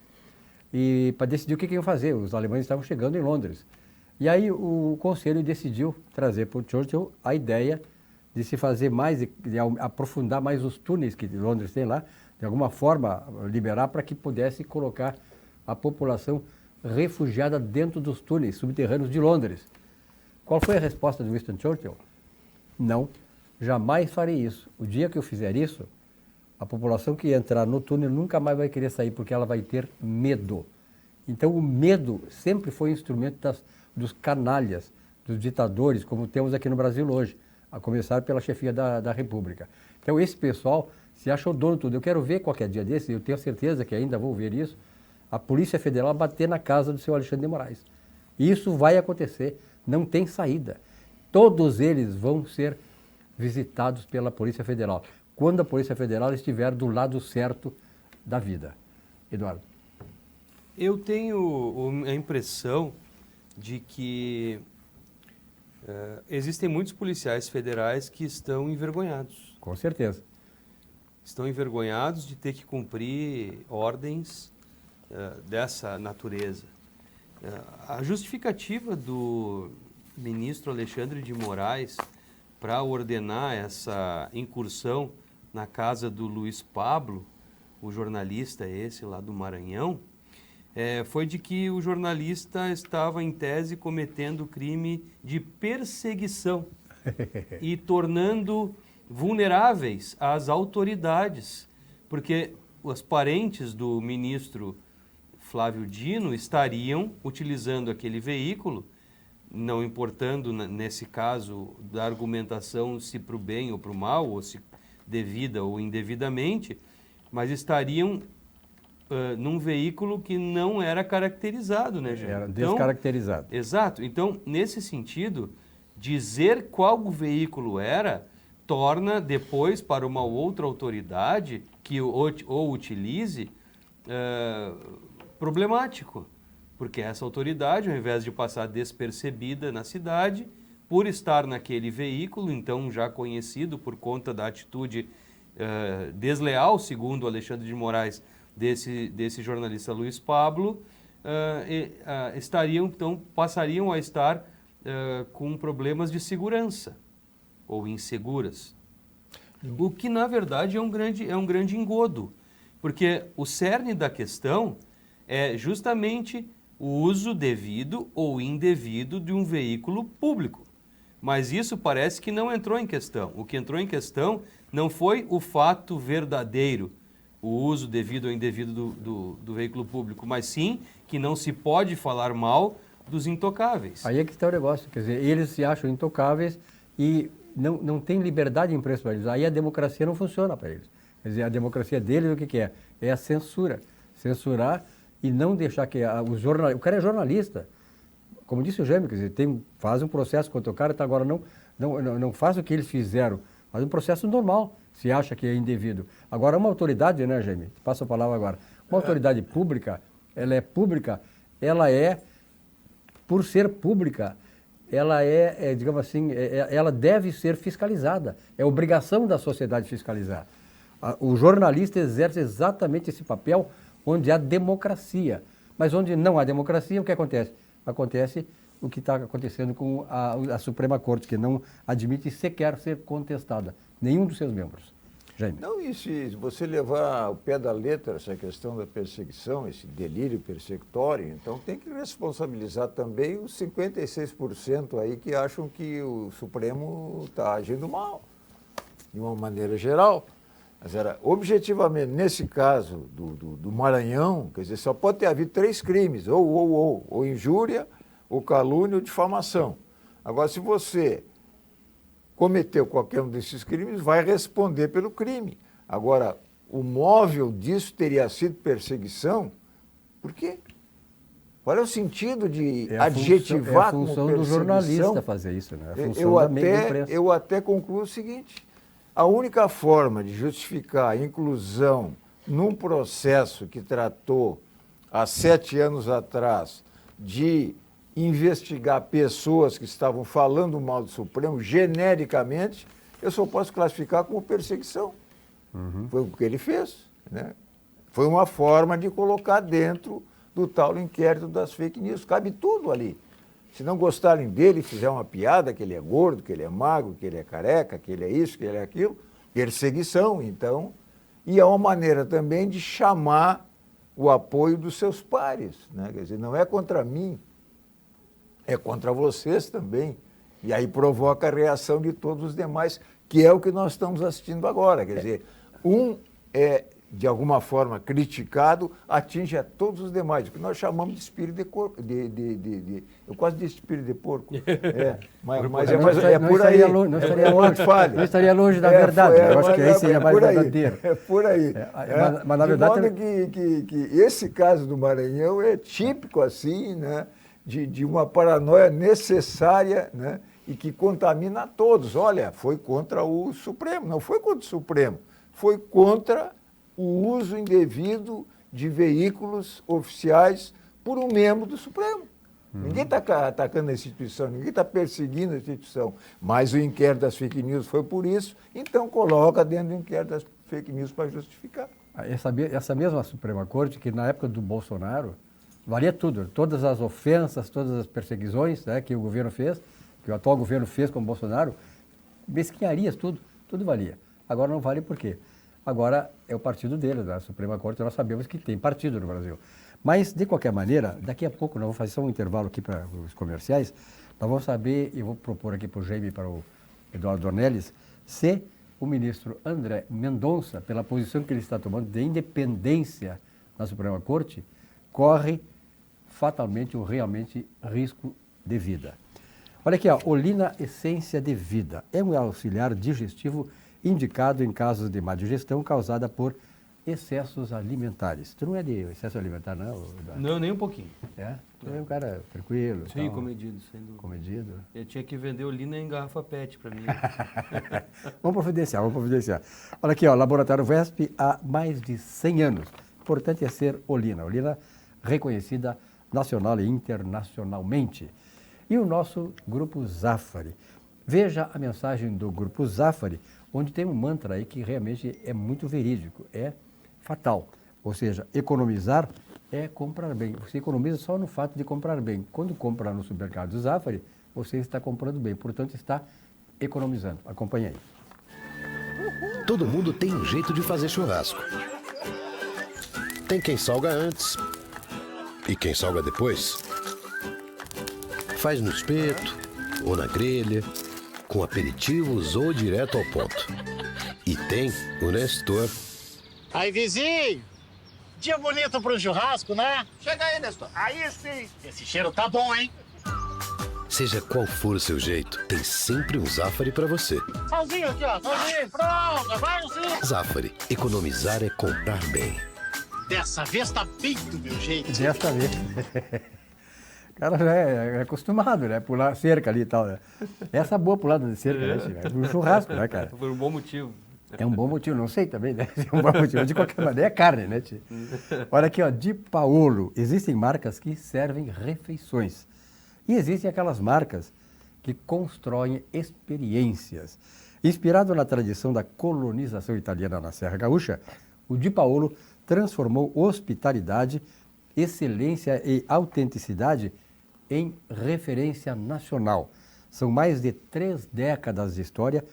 e para decidir o que iam fazer. Os alemães estavam chegando em Londres. E aí o conselho decidiu trazer para o Churchill a ideia de se fazer mais, de aprofundar mais os túneis que Londres tem lá, de alguma forma liberar para que pudesse colocar a população refugiada dentro dos túneis subterrâneos de Londres. Qual foi a resposta de Winston Churchill? Não, jamais farei isso. O dia que eu fizer isso, a população que entrar no túnel nunca mais vai querer sair, porque ela vai ter medo. Então o medo sempre foi instrumento dos canalhas, dos ditadores, como temos aqui no Brasil hoje, a começar pela chefia da República. Então esse pessoal se acha o dono de tudo. Eu quero ver qualquer dia desse, eu tenho certeza que ainda vou ver isso, a Polícia Federal bater na casa do seu Alexandre de Moraes. Isso vai acontecer, não tem saída. Todos eles vão ser visitados pela Polícia Federal, quando a Polícia Federal estiver do lado certo da vida. Eduardo. Eu tenho a impressão de que existem muitos policiais federais que estão envergonhados. Com certeza. Estão envergonhados de ter que cumprir ordens dessa natureza. A justificativa do ministro Alexandre de Moraes para ordenar essa incursão na casa do Luiz Pablo, o jornalista esse lá do Maranhão, foi de que o jornalista estava, em tese, cometendo crime de perseguição e tornando vulneráveis as autoridades, porque os parentes do ministro Flávio Dino estariam utilizando aquele veículo, não importando, nesse caso, da argumentação se para o bem ou para o mal, ou se devida ou indevidamente, mas estariam num veículo que não era caracterizado, né, gente? Era descaracterizado. Então, exato. Então, nesse sentido, dizer qual o veículo era torna depois para uma outra autoridade que o utilize problemático, porque essa autoridade, ao invés de passar despercebida na cidade, por estar naquele veículo, então já conhecido por conta da atitude desleal, segundo Alexandre de Moraes, desse jornalista Luiz Pablo, passariam a estar com problemas de segurança ou inseguras. O que, na verdade, é um grande engodo, porque o cerne da questão é justamente o uso devido ou indevido de um veículo público. Mas isso parece que não entrou em questão. O que entrou em questão não foi o fato verdadeiro, o uso devido ou indevido do veículo público, mas sim que não se pode falar mal dos intocáveis. Aí é que está o negócio, quer dizer, eles se acham intocáveis e não tem liberdade de imprensa para eles. Aí a democracia não funciona para eles. Quer dizer, a democracia deles o que é? É a censura. Censurar e não deixar que o cara é jornalista. Como disse o Jaime, quer dizer, faz um processo contra o cara, tá, agora não faz o que eles fizeram, faz um processo normal, se acha que é indevido. Agora, uma autoridade, né, Jaime? Passa a palavra agora. Uma autoridade pública, ela é, por ser pública, ela digamos assim, ela deve ser fiscalizada. É obrigação da sociedade fiscalizar. O jornalista exerce exatamente esse papel onde há democracia. Mas onde não há democracia, o que acontece? Acontece o que está acontecendo com a Suprema Corte, que não admite sequer ser contestada, nenhum dos seus membros. Jaime. Não, e se você levar ao pé da letra essa questão da perseguição, esse delírio persecutório, então tem que responsabilizar também os 56% aí que acham que o Supremo está agindo mal, de uma maneira geral. Mas objetivamente, nesse caso do Maranhão, quer dizer, só pode ter havido 3 crimes, ou injúria, ou calúnia, ou difamação. Agora, se você cometeu qualquer um desses crimes, vai responder pelo crime. Agora, o móvel disso teria sido perseguição, Por quê? Qual é o sentido de adjetivar como perseguição? É a função do jornalista fazer isso, né? É a função da imprensa. Eu até concluo o seguinte, a única forma de justificar a inclusão num processo que tratou há 7 anos atrás de investigar pessoas que estavam falando mal do Supremo genericamente, eu só posso classificar como perseguição. Foi o que ele fez, né? Foi uma forma de colocar dentro do tal inquérito das fake news. Cabe tudo ali. Se não gostarem dele, fizer uma piada que ele é gordo, que ele é magro, que ele é careca, que ele é isso, que ele é aquilo, perseguição, então. E é uma maneira também de chamar o apoio dos seus pares, né? Quer dizer, não é contra mim, é contra vocês também. E aí provoca a reação de todos os demais, que é o que nós estamos assistindo agora. Quer dizer, um é, de alguma forma, criticado, atinge a todos os demais, o que nós chamamos de espírito de corpo. Eu quase disse espírito de porco. Mas é por aí. Não estaria longe da verdade. Eu acho que aí seria mais verdadeiro. É por aí. Mas na verdade... De modo que esse caso do Maranhão é típico, assim, né, de uma paranoia necessária, né, e que contamina a todos. Olha, foi contra o Supremo, não foi contra o Supremo, foi contra o uso indevido de veículos oficiais por um membro do Supremo. Ninguém está atacando a instituição, ninguém está perseguindo a instituição, mas o inquérito das fake news foi por isso, então coloca dentro do inquérito das fake news para justificar. Essa mesma Suprema Corte, que na época do Bolsonaro, valia tudo, todas as ofensas, todas as perseguições, né, que o governo fez, que o atual governo fez com o Bolsonaro, mesquinharias, tudo valia. Agora não vale por quê? Agora é o partido dele, da Suprema Corte, nós sabemos que tem partido no Brasil. Mas, de qualquer maneira, daqui a pouco, nós vamos fazer só um intervalo aqui para os comerciais, nós vamos saber, e vou propor aqui para o Jaime e para o Eduardo Dornelles, se o ministro André Mendonça, pela posição que ele está tomando de independência na Suprema Corte, corre fatalmente ou realmente risco de vida. Olha aqui, ó, Olina Essência de Vida. É um auxiliar digestivo indicado em casos de má digestão causada por excessos alimentares. Tu não é de excesso alimentar, não? Eduardo? Não, nem um pouquinho. É? Tu é um cara tranquilo? Sim, comedido, sem dúvida. Comedido? Eu tinha que vender Olina em garrafa PET para mim. Vamos providenciar. Olha aqui, ó, Laboratório VESP há mais de 100 anos. O importante é ser Olina. Olina reconhecida nacional e internacionalmente. E o nosso Grupo Zafari. Veja a mensagem do Grupo Zafari, onde tem um mantra aí que realmente é muito verídico, é fatal. Ou seja, economizar é comprar bem. Você economiza só no fato de comprar bem. Quando compra no supermercado Zafari, você está comprando bem, portanto está economizando. Acompanhe aí. Todo mundo tem um jeito de fazer churrasco. Tem quem salga antes e quem salga depois. Faz no espeto ou na grelha, com aperitivos ou direto ao ponto. E tem o Nestor. Aí, vizinho! Dia bonito para um churrasco, né? Chega aí, Nestor. Aí sim. Esse cheiro tá bom, hein? Seja qual for o seu jeito, tem sempre um Zafari para você. Salzinho aqui, ó. Salzinho, pronto. Vai, sim. Zafari. Economizar é comprar bem. Dessa vez tá bem do meu jeito. Dessa vez. O cara já é acostumado, né? Pular cerca ali e tal, né? Essa boa pulada de cerca, né? Um churrasco, né, cara? Por um bom motivo. É um bom motivo, não sei também, né? É um bom motivo. De qualquer maneira, é carne, né, tio? Olha aqui, ó, Di Paolo. Existem marcas que servem refeições. E existem aquelas marcas que constroem experiências. Inspirado na tradição da colonização italiana na Serra Gaúcha, o Di Paolo transformou hospitalidade, excelência e autenticidade em referência nacional. São mais de 3 décadas de história,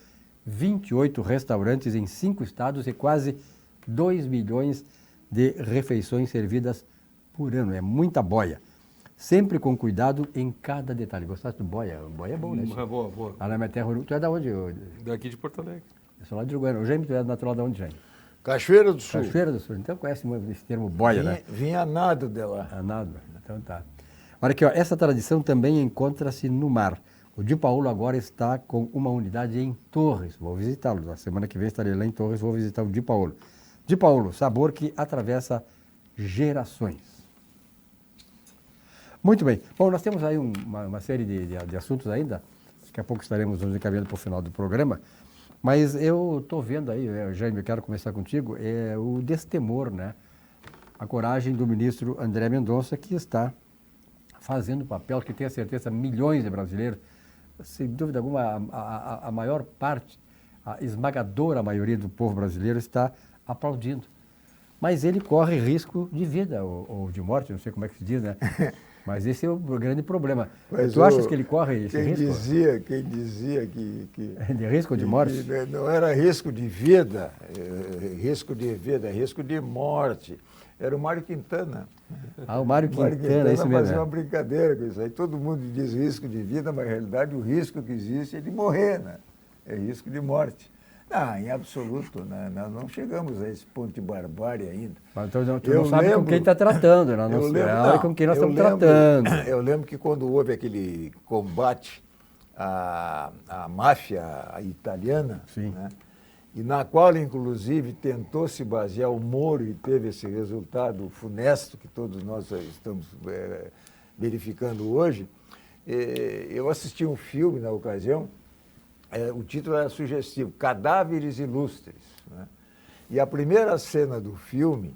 28 restaurantes em 5 estados e quase 2 milhões de refeições servidas por ano. É muita boia. Sempre com cuidado em cada detalhe. Gostaste do boia? Boia é bom, né? Boa. Lá na minha terra, tu é da onde? Daqui de Porto Alegre. Eu sou lá de Uruguaiana. O Jaime, tu é natural de onde, Jaime? Cachoeira do Sul. Cachoeira do Sul. Então conhece esse termo boia, né? Vinha nado de lá. A nado. Então tá. Olha aqui, ó, essa tradição também encontra-se no mar. O Di Paolo agora está com uma unidade em Torres. Vou visitá-lo. Na semana que vem estarei lá em Torres, vou visitar o Di Paolo. Di Paolo, sabor que atravessa gerações. Muito bem. Bom, nós temos aí uma série de assuntos ainda. Daqui a pouco estaremos nos encaminhando para o final do programa. Mas eu estou vendo aí, Jaime, eu quero começar contigo, o destemor, né? A coragem do ministro André Mendonça, que está fazendo o papel que, tenho certeza, milhões de brasileiros, sem dúvida alguma, a maior parte, a esmagadora maioria do povo brasileiro está aplaudindo. Mas ele corre risco de vida ou de morte, não sei como é que se diz, né? Mas esse é o grande problema. Mas tu achas que ele corre esse risco? Quem dizia que de risco de morte? Que não era risco de vida, risco de morte. Era o Mário Quintana. Ah, o Mário Quintana, é isso mesmo. Fazia uma brincadeira com isso aí. Todo mundo diz risco de vida, mas na realidade o risco que existe é de morrer, né? É risco de morte. Não, em absoluto, né? Nós não chegamos a esse ponto de barbárie ainda. Mas então, tu não sabe com quem está tratando, né? Com quem nós estamos tratando. Eu lembro que quando houve aquele combate à máfia italiana, né? E na qual, inclusive, tentou se basear o Moro e teve esse resultado funesto que todos nós estamos verificando hoje, eu assisti um filme na ocasião, o título era sugestivo, Cadáveres Ilustres, né? E a primeira cena do filme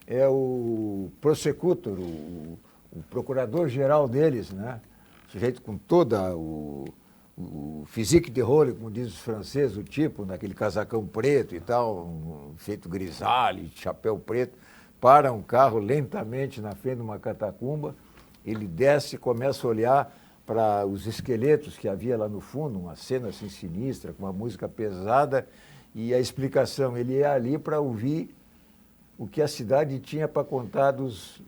é o prosecutor, o procurador-geral deles, né? Sujeito com toda o physique de rôle, como diz os franceses, o tipo, naquele casacão preto e tal, feito grisalho, chapéu preto, para um carro lentamente na frente de uma catacumba, ele desce e começa a olhar para os esqueletos que havia lá no fundo, uma cena assim sinistra, com uma música pesada, e a explicação, ele ia ali para ouvir o que a cidade tinha para contar dos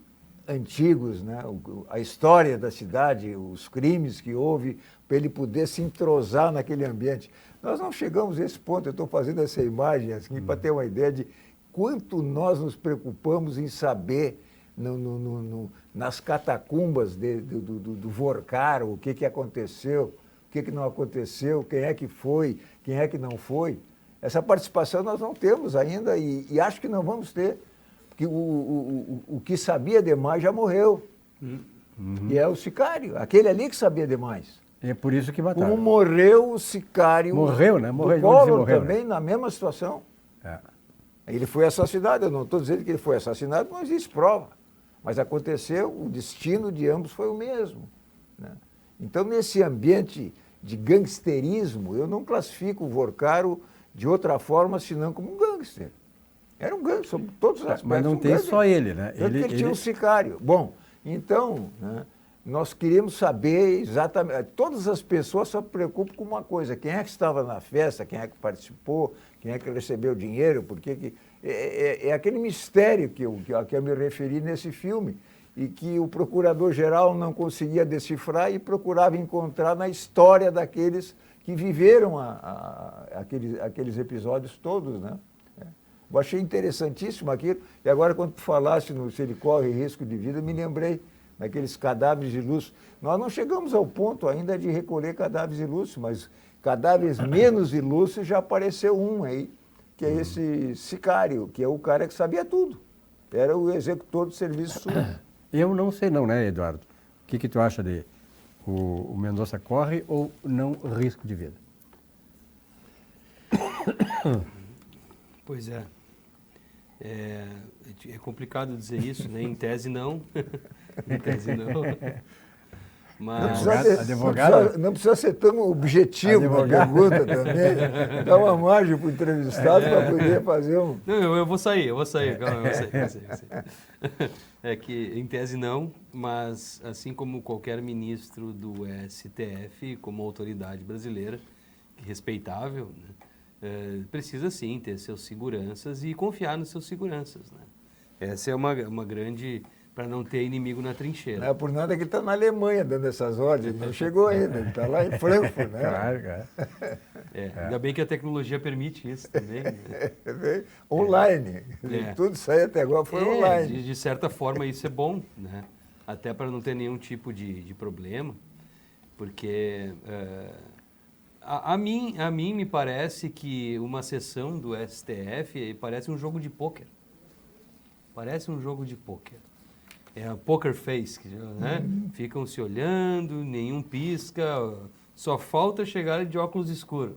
antigos, né? A história da cidade, os crimes que houve, para ele poder se entrosar naquele ambiente. Nós não chegamos a esse ponto, eu estou fazendo essa imagem assim, para ter uma ideia de quanto nós nos preocupamos em saber nas catacumbas do Vorkaro, o que aconteceu, o que não aconteceu, quem é que foi, quem é que não foi. Essa participação nós não temos ainda e acho que não vamos ter, porque o que sabia demais já morreu. E é o sicário, aquele ali que sabia demais. É por isso que mataram. Como morreu o sicário. Morreu, né? Morreu, Collor também, na mesma situação. Ele foi assassinado, eu não estou dizendo que ele foi assassinado, não existe prova. Mas aconteceu, o destino de ambos foi o mesmo, né? Então, nesse ambiente de gangsterismo, eu não classifico o Vorkaro de outra forma, senão como um gangster. Era um gangster, sobre todos os aspectos. Mas não tem só ele, né? Ele tinha um sicário. Bom, então, né, nós queríamos saber exatamente... Todas as pessoas só se preocupam com uma coisa, quem é que estava na festa, quem é que participou, quem é que recebeu dinheiro, por que... É aquele mistério que eu me referi nesse filme e que o procurador-geral não conseguia decifrar e procurava encontrar na história daqueles que viveram aqueles episódios todos, né? Eu achei interessantíssimo aquilo. E agora, quando tu falaste se ele corre risco de vida, me lembrei daqueles cadáveres ilustres. Nós não chegamos ao ponto ainda de recolher cadáveres ilustres, mas cadáveres menos ilustres já apareceu um aí, que é esse sicário, que é o cara que sabia tudo. Era o executor do serviço sujo. Eu não sei não, né, Eduardo? O que tu acha de o Mendonça corre ou não risco de vida? Pois é. É complicado dizer isso, né? Em tese não. Em tese não. Mas não precisa ser tão objetivo na pergunta também. Dá uma margem para o entrevistado para poder fazer um... Não, eu vou sair. Calma, eu vou sair. É que, em tese, não, mas assim como qualquer ministro do STF, como autoridade brasileira, respeitável, né, precisa sim ter seus seguranças e confiar nos seus seguranças, né? Essa é uma grande... para não ter inimigo na trincheira. Não é por nada que ele está na Alemanha dando essas ordens, não chegou ainda, ele está lá em Frankfurt, né? Claro, cara. Ainda bem que a tecnologia permite isso também. Né? Online. Tudo isso aí até agora foi online. De certa forma isso é bom, né? Até para não ter nenhum tipo de problema, porque a mim me parece que uma sessão do STF parece um jogo de pôquer. Parece um jogo de pôquer. é a poker face, né? Ficam se olhando, nenhum pisca, só falta chegar de óculos escuros,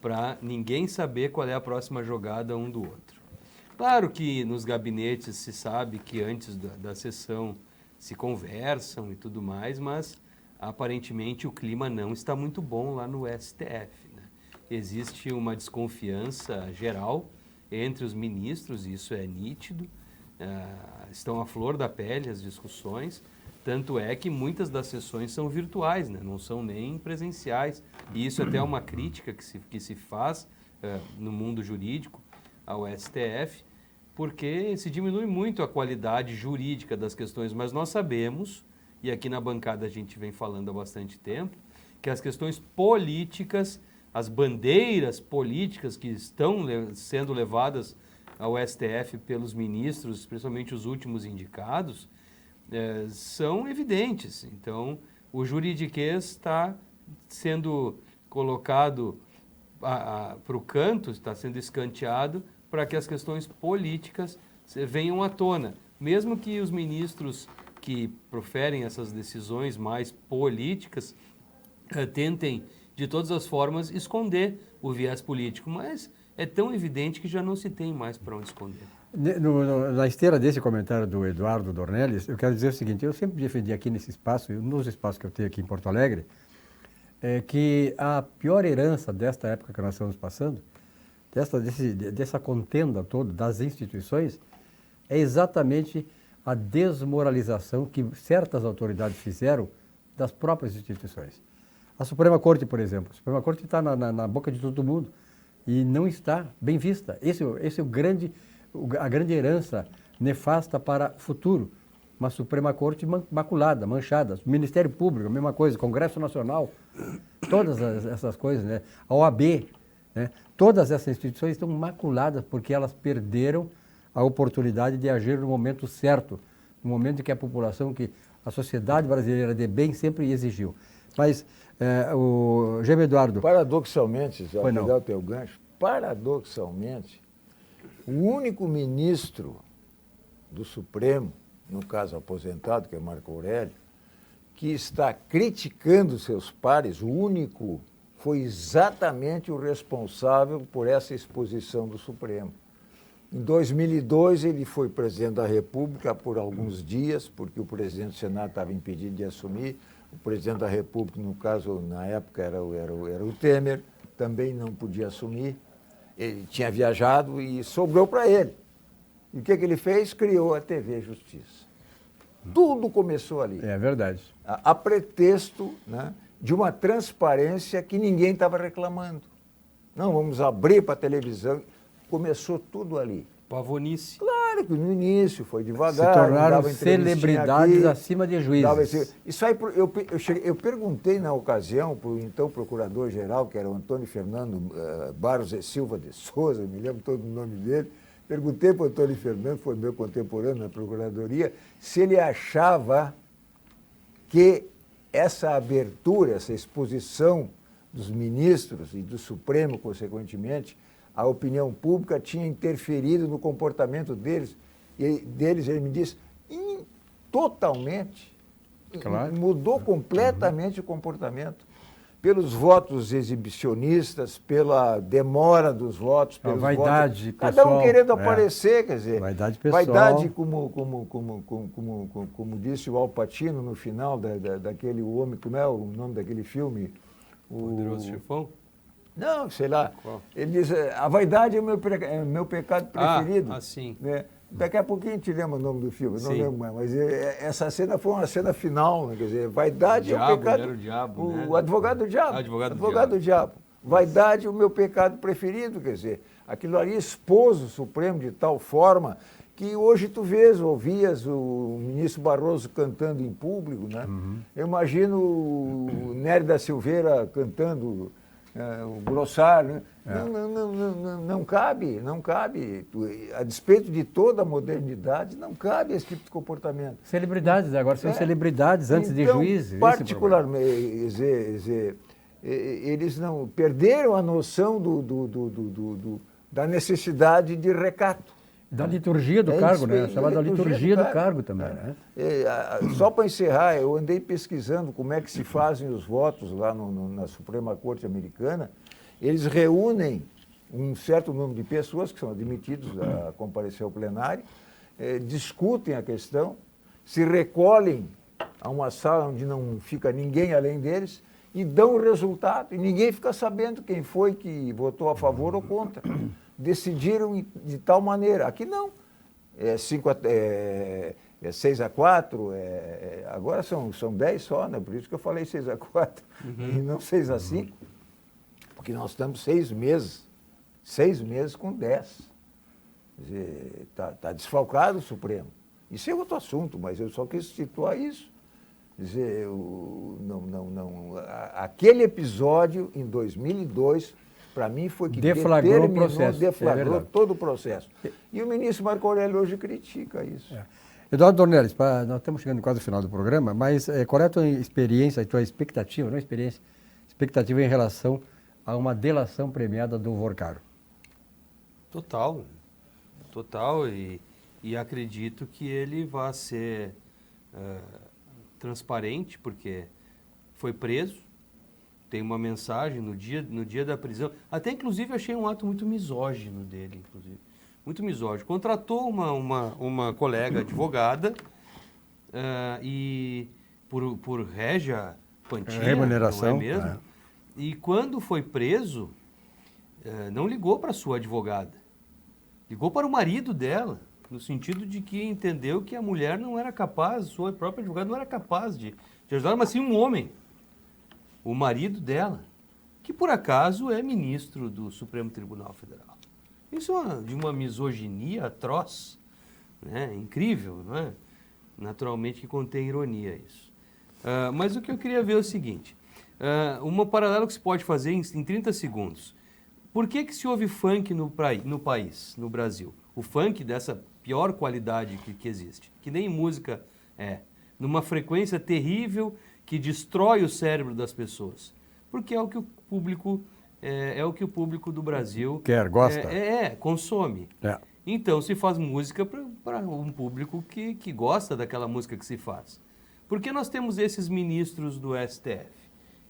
para ninguém saber qual é a próxima jogada um do outro. Claro que nos gabinetes se sabe que antes da sessão se conversam e tudo mais, mas aparentemente o clima não está muito bom lá no STF, né? Existe uma desconfiança geral entre os ministros, isso é nítido, estão à flor da pele as discussões, tanto é que muitas das sessões são virtuais, né? Não são nem presenciais, e isso até é uma crítica que se faz no mundo jurídico ao STF, porque se diminui muito a qualidade jurídica das questões, mas nós sabemos, e aqui na bancada a gente vem falando há bastante tempo, que as questões políticas, as bandeiras políticas que estão sendo levadas ao STF pelos ministros, principalmente os últimos indicados, são evidentes. Então, o juridiquês está sendo colocado para o canto, está sendo escanteado para que as questões políticas venham à tona. Mesmo que os ministros que proferem essas decisões mais políticas tentem, de todas as formas, esconder o viés político, mas é tão evidente que já não se tem mais para onde esconder. Na esteira desse comentário do Eduardo Dornelles, eu quero dizer o seguinte: eu sempre defendi aqui nesse espaço, nos espaços que eu tenho aqui em Porto Alegre, que a pior herança desta época que nós estamos passando, dessa contenda toda das instituições, é exatamente a desmoralização que certas autoridades fizeram das próprias instituições. A Suprema Corte, por exemplo, a Suprema Corte está na boca de todo mundo e não está bem vista. Esse é a grande herança nefasta para o futuro. Uma Suprema Corte maculada, manchada. O Ministério Público, a mesma coisa, Congresso Nacional, todas essas coisas, né? A OAB, né? Todas essas instituições estão maculadas porque elas perderam a oportunidade de agir no momento certo, no momento em que a população, que a sociedade brasileira de bem sempre exigiu. Mas o Gêmeo Eduardo... Paradoxalmente, já vou dar o teu gancho, paradoxalmente, o único ministro do Supremo, no caso aposentado, que é Marco Aurélio, que está criticando seus pares, o único, foi exatamente o responsável por essa exposição do Supremo. Em 2002, ele foi presidente da República por alguns dias, porque o presidente do Senado estava impedido de assumir. O presidente da República, no caso, na época, era o Temer, também não podia assumir. Ele tinha viajado e sobrou para ele. E o que ele fez? Criou a TV Justiça. Tudo começou ali. É verdade. A pretexto, né, de uma transparência que ninguém estava reclamando. Não, vamos abrir para a televisão. Começou tudo ali. Pavonice. Claro que no início foi devagar. Se tornaram celebridades acima de juízes. Isso aí, eu perguntei na ocasião para o então procurador-geral, que era o Antônio Fernando Barros e Silva de Souza, me lembro todo o nome dele. Perguntei para o Antônio Fernando, foi meu contemporâneo na Procuradoria, se ele achava que essa abertura, essa exposição dos ministros e do Supremo, consequentemente, a opinião pública tinha interferido no comportamento deles. E ele me disse, totalmente. Claro. Mudou completamente o comportamento. Pelos votos exibicionistas, pela demora dos votos, pelos vaidade votos, cada um querendo aparecer, quer dizer, vaidade pessoal. Vaidade, como disse o Al Pacino no final daquele homem, como é o nome daquele filme? Poderoso Chefão? Não, sei lá. Qual? Ele diz, a vaidade é o meu pecado preferido. Sim. Né? Daqui a pouquinho a gente lembra o nome do filme, não lembro mais, mas essa cena foi uma cena final, né? Quer dizer, vaidade é o pecado... Era o diabo, né? O advogado do diabo. Advogado do diabo. Vaidade é o meu pecado preferido, quer dizer, aquilo ali expôs o Supremo de tal forma que hoje tu ouvias o ministro Barroso cantando em público, né? Eu imagino o Nery da Silveira cantando... o Grossar, né? Não cabe. A despeito de toda a modernidade, não cabe esse tipo de comportamento. Celebridades, agora são celebridades antes de juízes. Particularmente, eles não perderam a noção da necessidade de recato. Da liturgia do cargo, né? Chamada liturgia do cargo também, né? Só para encerrar, eu andei pesquisando como é que se fazem os votos lá na Suprema Corte Americana. Eles reúnem um certo número de pessoas que são admitidos a comparecer ao plenário, discutem a questão, se recolhem a uma sala onde não fica ninguém além deles e dão o resultado. E ninguém fica sabendo quem foi que votou a favor ou contra. Decidiram de tal maneira. Aqui não. É 6-4, agora são 10 só, né? Por isso que eu falei 6-4 e não 6-5, porque nós estamos 6 meses com 10. Está desfalcado o Supremo. Isso é outro assunto, mas eu só quis situar isso. Quer dizer, aquele episódio em 2002, para mim, foi que deflagrou o processo. Deflagrou todo o processo. E o ministro Marco Aurélio hoje critica isso. Eduardo Dornelles, nós estamos chegando quase ao final do programa, mas qual é a tua experiência, a tua expectativa, não experiência, expectativa em relação a uma delação premiada do Vorcaro? Total, e acredito que ele vai ser transparente, porque foi preso, tem uma mensagem no dia da prisão, até inclusive achei um ato muito misógino dele, inclusive, muito misógino. Contratou uma colega advogada e por régia quantia, remuneração, não é mesmo? E quando foi preso, não ligou para a sua advogada, ligou para o marido dela, no sentido de que entendeu que a mulher não era capaz, sua própria advogada não era capaz de ajudar, mas sim um homem, o marido dela, que por acaso é ministro do Supremo Tribunal Federal. Isso é de uma misoginia atroz, né? Incrível, não é? Naturalmente que contém ironia isso. Mas o que eu queria ver é o seguinte, uma paralela que se pode fazer em 30 segundos. Por que se ouve funk no país, no Brasil? O funk dessa pior qualidade que existe, que nem música numa frequência terrível que destrói o cérebro das pessoas. Porque é o que o público, do Brasil quer, gosta. Consome. Então se faz música para um público que gosta daquela música que se faz. Porque nós temos esses ministros do STF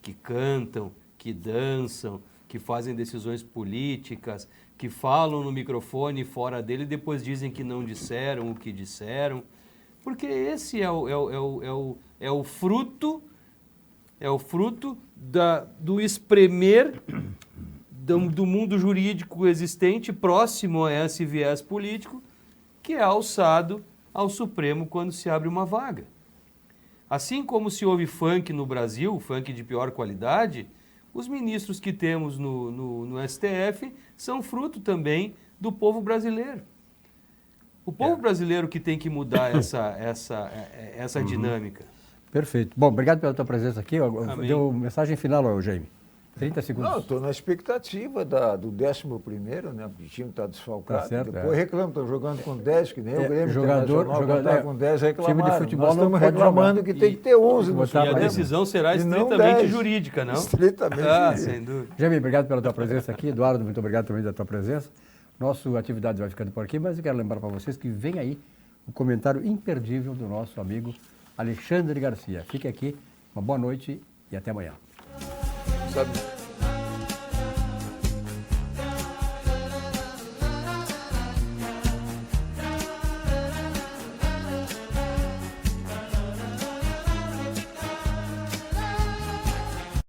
que cantam, que dançam, que fazem decisões políticas, que falam no microfone fora dele e depois dizem que não disseram o que disseram. Porque esse é o fruto do espremer do mundo jurídico existente próximo a esse viés político que é alçado ao Supremo quando se abre uma vaga. Assim como se houve funk no Brasil, funk de pior qualidade, os ministros que temos no STF são fruto também do povo brasileiro. O povo brasileiro que tem que mudar essa dinâmica. Perfeito. Bom, obrigado pela tua presença aqui. Deu mensagem final, Jaime. 30 segundos. Não, estou na expectativa do 11º, né? O time está desfalcado. Tá certo, depois reclamam, estão jogando com 10, que nem o Grêmio jogador está com 10 reclamaram. Time de futebol nós estamos reclamando que tem que ter 11 no Supremo. E a decisão será estritamente jurídica, não? Estritamente jurídica. Sem dúvida. Jaime, obrigado pela tua presença aqui. Eduardo, muito obrigado também da tua presença. Nossa atividade vai ficando por aqui, mas eu quero lembrar para vocês que vem aí o comentário imperdível do nosso amigo Alexandre Garcia. Fique aqui, uma boa noite e até amanhã. Sabe?